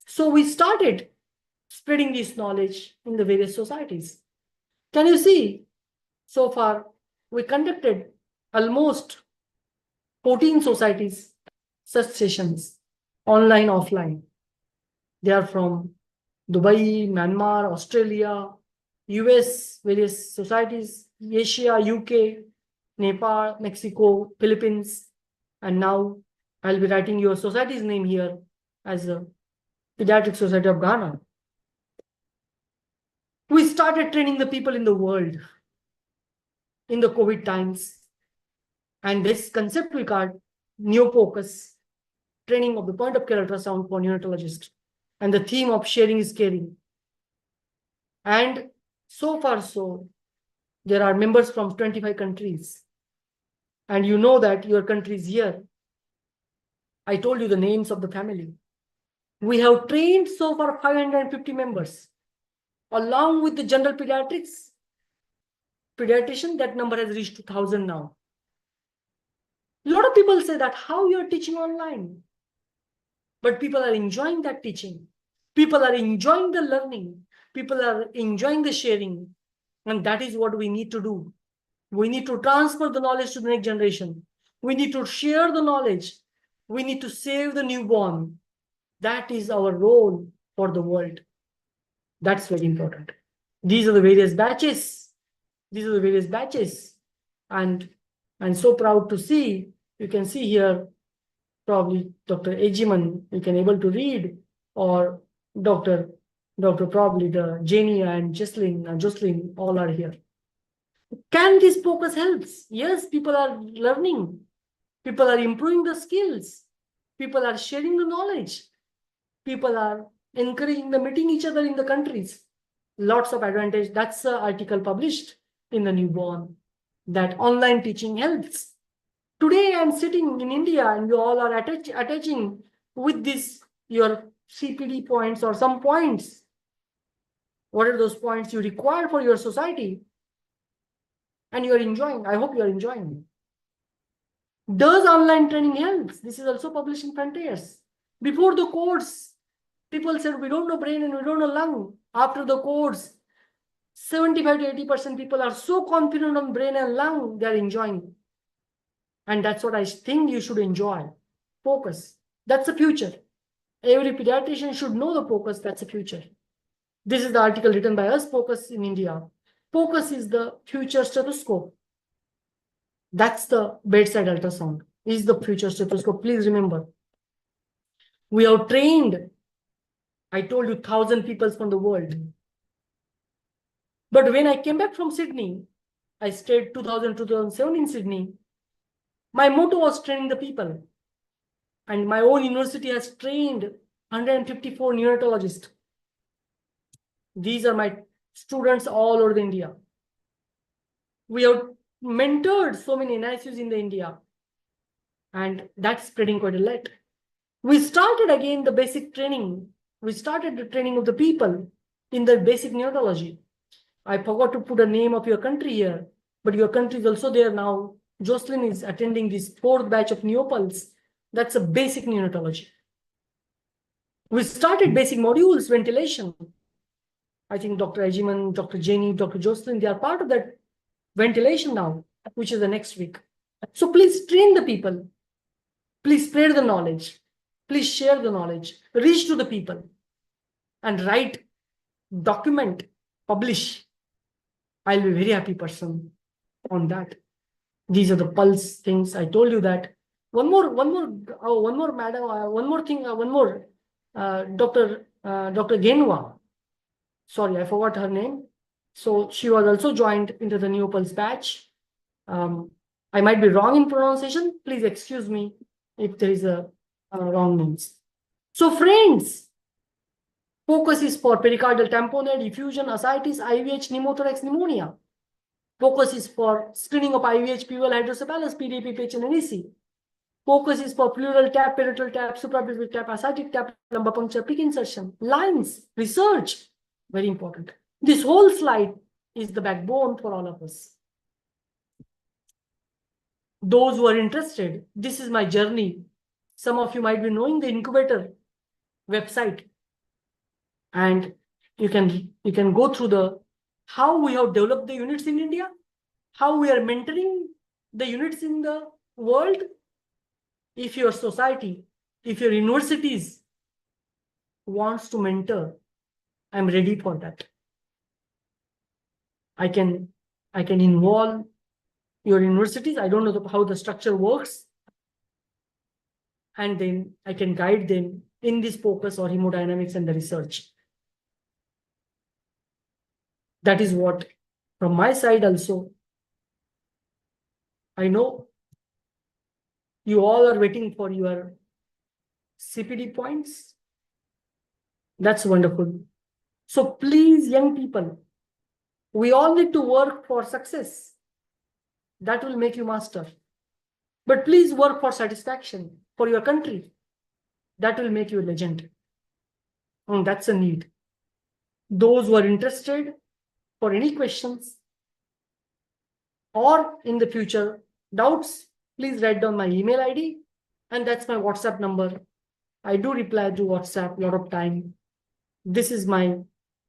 So we started spreading this knowledge in the various societies. Can you see? So far, we conducted almost 14 societies, such sessions, online, offline. They are from Dubai, Myanmar, Australia, US, various societies, Asia, UK, Nepal, Mexico, Philippines, and now I'll be writing your society's name here as a Pediatric Society of Ghana. We started training the people in the world in the COVID times. And this concept we called Neopocus Training of the point of care ultrasound for neonatologists. And the theme of sharing is caring. And so far so, there are members from 25 countries. And you know that your country is here. I told you the names of the family. We have trained so far 550 members. Along with the general pediatrician, that number has reached 2,000 now. A lot of people say that how you are teaching online. But people are enjoying that teaching. People are enjoying the learning. People are enjoying the sharing. And that is what we need to do. We need to transfer the knowledge to the next generation. We need to share the knowledge. We need to save the newborn. That is our role for the world. That's very important. These are the various batches. And I'm so proud to see, you can see here, probably Dr. Ejiman, you can able to read, or Dr. probably the Janie and Jocelyn, all are here. Can this focus helps? Yes, people are learning. People are improving the skills. People are sharing the knowledge. People are encouraging the meeting each other in the countries. Lots of advantage. That's the article published in the Newborn, that online teaching helps. Today I'm sitting in India and you all are attaching with this your CPD points or some points. What are those points you require for your society? And you are enjoying. I hope you are enjoying. Does online training helps? This is also published in Frontiers. Before the course, people said, we don't know brain and we don't know lung. After the course, 75 to 80% people are so confident on brain and lung, they're enjoying. And that's what I think you should enjoy. Focus. That's the future. Every pediatrician should know the focus. That's the future. This is the article written by us, Focus in India. Focus is the future stethoscope. That's the bedside ultrasound. Is the future stethoscope. Please remember. We have trained, I told you, 1,000 people from the world. But when I came back from Sydney, I stayed 2007 in Sydney. My motto was training the people. And my own university has trained 154 neonatologists. These are my students all over India. We have mentored so many NICUs in India. And that's spreading quite a lot. We started again the basic training. We started the training of the people in the basic neonatology. I forgot to put a name of your country here, but your country is also there now. Jocelyn is attending this 4th batch of Neopals. That's a basic neonatology. We started basic modules, ventilation. I think Dr. Ajiman, Dr. Jenny, Dr. Jocelyn, they are part of that ventilation now, which is the next week. So please train the people. Please spread the knowledge. Please share the knowledge. Reach to the people. And write, document, publish. I'll be a very happy person on that. These are the pulse things. I told you that. One more, madam, Dr. Genwa. Sorry, I forgot her name. So she was also joined into the Neopals batch. I might be wrong in pronunciation. Please excuse me if there is a wrong names. So friends, focus is for pericardial tamponade, effusion, ascites, IVH, pneumothorax, pneumonia. Focus is for screening of IVH, PVL, hydrocephalus, PDP, PH, and NEC. Focus is for pleural tap, parietal tap, suprapubic tap, ascitic tap, lumbar puncture, peak insertion, lines, research. Very important. This whole slide is the backbone for all of us. Those who are interested, this is my journey. Some of you might be knowing the incubator website. And you can go through the how we have developed the units in India, how we are mentoring the units in the world. If your society, if your universities wants to mentor, I'm ready for that. I can involve your universities. I don't know how the structure works. And then I can guide them in this focus or hemodynamics and the research. That is what, from my side also, I know you all are waiting for your CPD points. That's wonderful. So please, young people, we all need to work for success. That will make you master. But please work for satisfaction for your country. That will make you a legend. And that's a need. Those who are interested, for any questions or in the future doubts, please write down my email ID, and that's my WhatsApp number. I do reply to WhatsApp a lot of time. This is my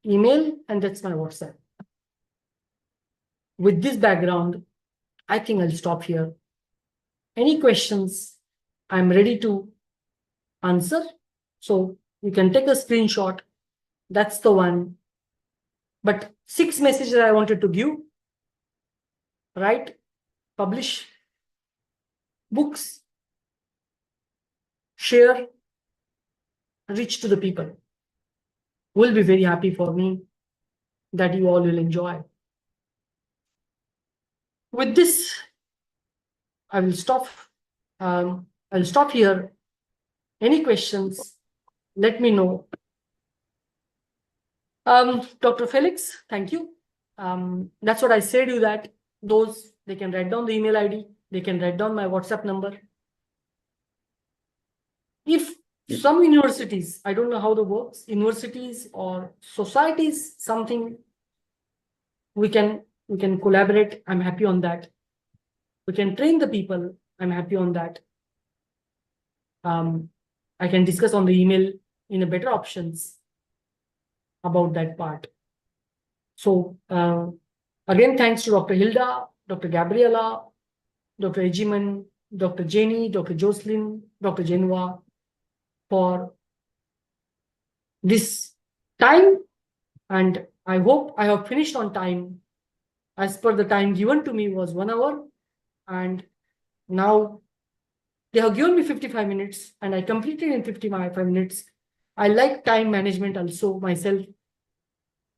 email and that's my WhatsApp. With this background, I think I'll stop here. Any questions, I'm ready to answer. So you can take a screenshot. That's the one. But 6 messages I wanted to give. Write, publish, books, share, reach to the people. Will be very happy for me that you all will enjoy. With this, I will stop. I'll stop here. Any questions, let me know. Dr. Felix, thank you. That's what I said you that those, they can write down the email ID. They can write down my WhatsApp number. If some universities, I don't know how the works, universities or societies, something we can collaborate. I'm happy on that. We can train the people I'm happy on that. I can discuss on the email in a better options about that part. So again, thanks to Dr. Hilda, Dr. Gabriela, Dr. Ejiman, Dr. Jenny, Dr. Jocelyn, Dr. Genua for this time, and I hope I have finished on time. As per the time given to me was 1 hour, and now they have given me 55 minutes and I completed in 55 minutes. I like time management also myself,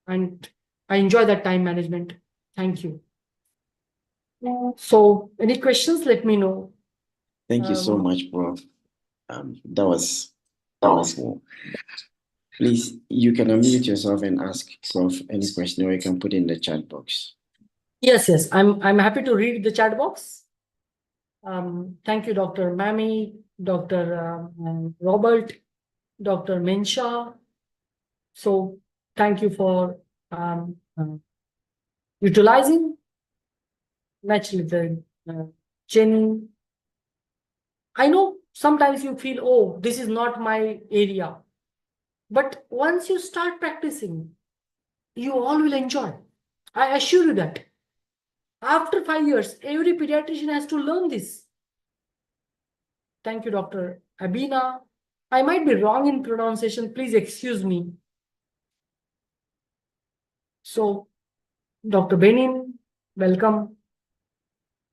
and I enjoy that time management. Thank you. So any questions, let me know. Thank you so much, Prof. That was powerful. Please, you can unmute yourself and ask Prof any question, or you can put in the chat box. Yes, I'm happy to read the chat box. Thank you, Dr. Mami, Dr. Robert, Dr. Mensha. So thank you for utilizing. Naturally, the Jenny. I know sometimes you feel, oh, this is not my area. But once you start practicing, you all will enjoy. I assure you that. After 5 years, every pediatrician has to learn this. Thank you, Dr. Abina. I might be wrong in pronunciation. Please excuse me. So, Dr. Benin, welcome.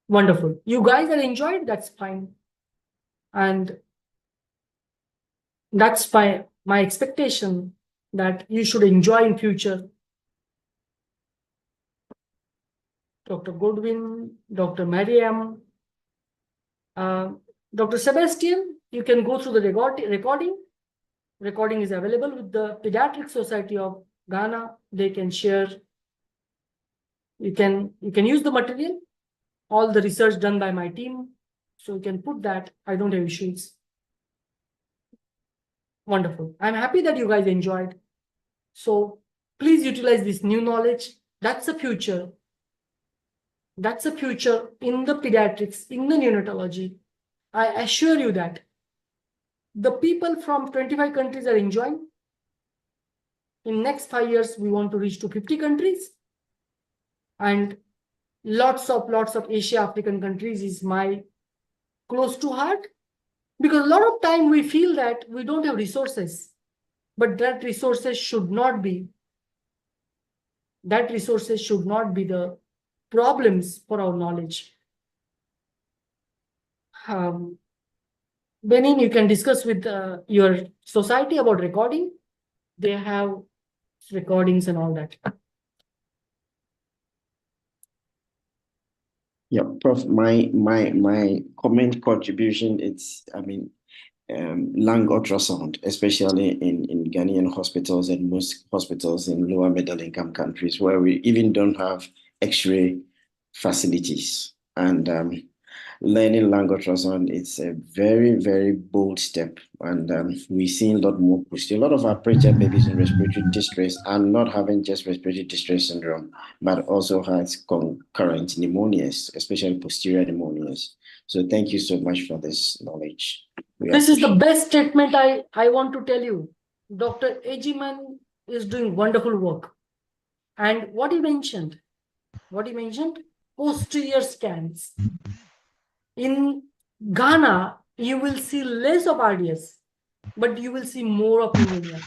Wonderful. You guys are enjoyed, that's fine. And that's my expectation that you should enjoy in future. Dr. Goodwin, Dr. Mariam, Dr. Sebastian, you can go through the recording. Recording is available with the Pediatric Society of Ghana. They can share. You can use the material, all the research done by my team. So you can put that. I don't have issues. Wonderful. I'm happy that you guys enjoyed. So please utilize this new knowledge. That's the future. That's the future in the pediatrics, in the neonatology. I assure you that the people from 25 countries are enjoying. In next 5 years, we want to reach to 50 countries. And lots of Asia, African countries is my close to heart. Because a lot of time we feel that we don't have resources. But that resources should not be the problems for our knowledge. Benin, you can discuss with your society about recording. They have recordings and all that. Yeah, Prof, my comment contribution, it's, lung ultrasound, especially in Ghanaian hospitals and most hospitals in lower middle income countries where we even don't have X-ray facilities. And learning lung ultrasound, it's a very, very bold step. And we're seeing a lot more push. A lot of our preterm babies in respiratory distress are not having just respiratory distress syndrome, but also has concurrent pneumonias, especially posterior pneumonias. So thank you so much for this knowledge. This is the best statement I want to tell you. Dr. Ejiman is doing wonderful work. And what he mentioned, posterior scans. In Ghana, you will see less of RDS, but you will see more of pneumonia.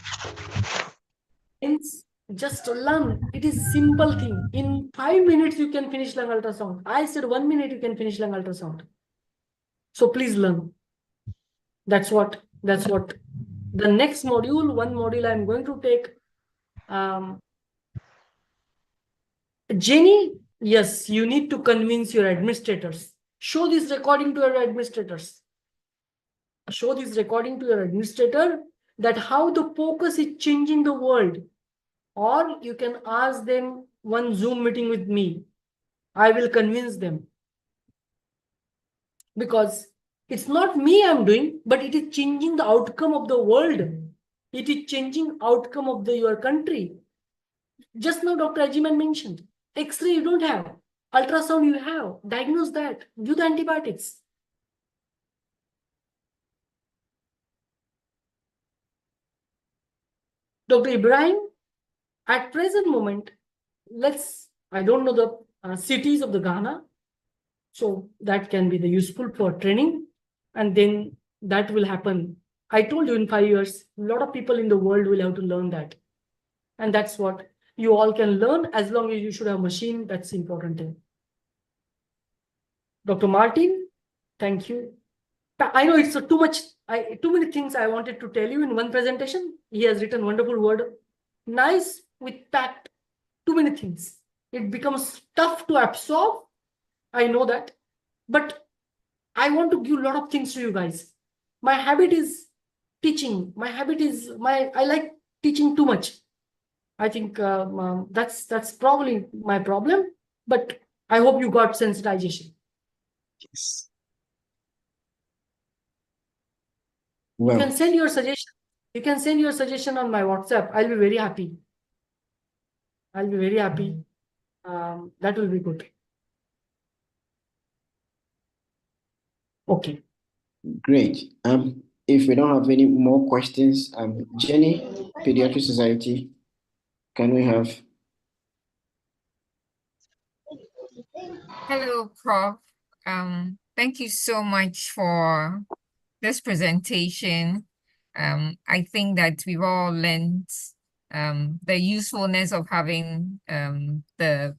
Hence, just learn. It is simple thing. In 5 minutes, you can finish lung ultrasound. I said 1 minute, you can finish lung ultrasound. So please learn. That's what the next module, one module I'm going to take. Jenny, yes, you need to convince your administrators. Show this recording to your administrators. Show this recording to your administrator that how the POCUS is changing the world. Or you can ask them one Zoom meeting with me. I will convince them. Because it's not me I'm doing, but it is changing the outcome of the world. It is changing outcome of your country. Just now Dr. Ajiman mentioned, X-ray you don't have, ultrasound you have, diagnose that, do the antibiotics. Dr. Ibrahim, at present moment, I don't know the cities of the Ghana, so that can be the useful for training, and then that will happen. I told you in 5 years, a lot of people in the world will have to learn that. And that's what you all can learn, as long as you should have machine. That's important thing. Dr. Martin, thank you. I know it's too many things I wanted to tell you in one presentation. He has written wonderful word. Nice with packed too many things. It becomes tough to absorb. I know that. But I want to give a lot of things to you guys. My habit is teaching. I like teaching too much. I think that's probably my problem. But I hope you got sensitization. Yes. You Well, can send your suggestion. You can send your suggestion on my WhatsApp. I'll be very happy. I'll be very happy. That will be good. Okay. great. If we don't have any more questions, Jenny, Pediatric Society, can we have? Hello, Prof. Thank you so much for this presentation. I think that we've all learned the usefulness of having the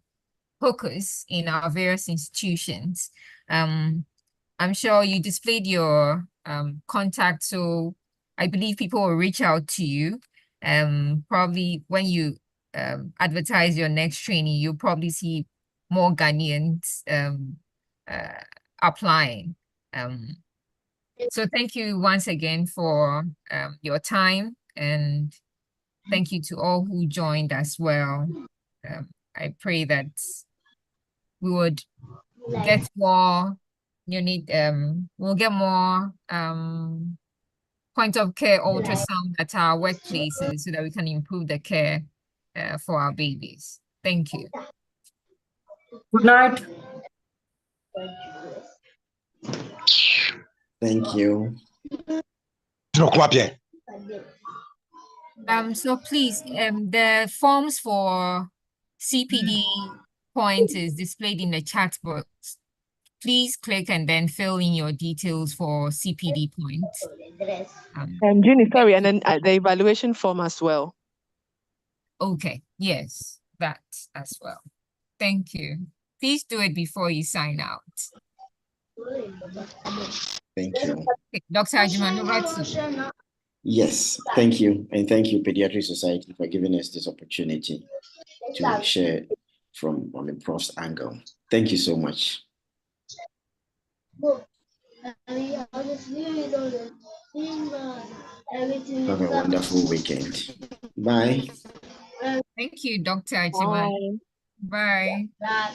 focus in our various institutions. I'm sure you displayed your contact, so I believe people will reach out to you. Probably when you advertise your next training, you'll probably see more Ghanaians applying. So thank you once again for your time, and thank you to all who joined as well. I pray that we would get more we'll get more point of care ultrasound at our workplaces so that we can improve the care for our babies. Thank you. Good night. Thank you. So please, the forms for CPD points is displayed in the chat box. Please click and then fill in your details for CPD points. Jenny, sorry, and then the evaluation form as well. Okay, yes, that as well. Thank you. Please do it before you sign out. Thank you. Okay, Dr. Ajiman, over to you. Yes, thank you. And thank you, Pediatric Society, for giving us this opportunity to share from on the prof's angle. Thank you so much. Have a wonderful weekend. Bye. Thank you, Dr. Ajiman. Bye. Bye.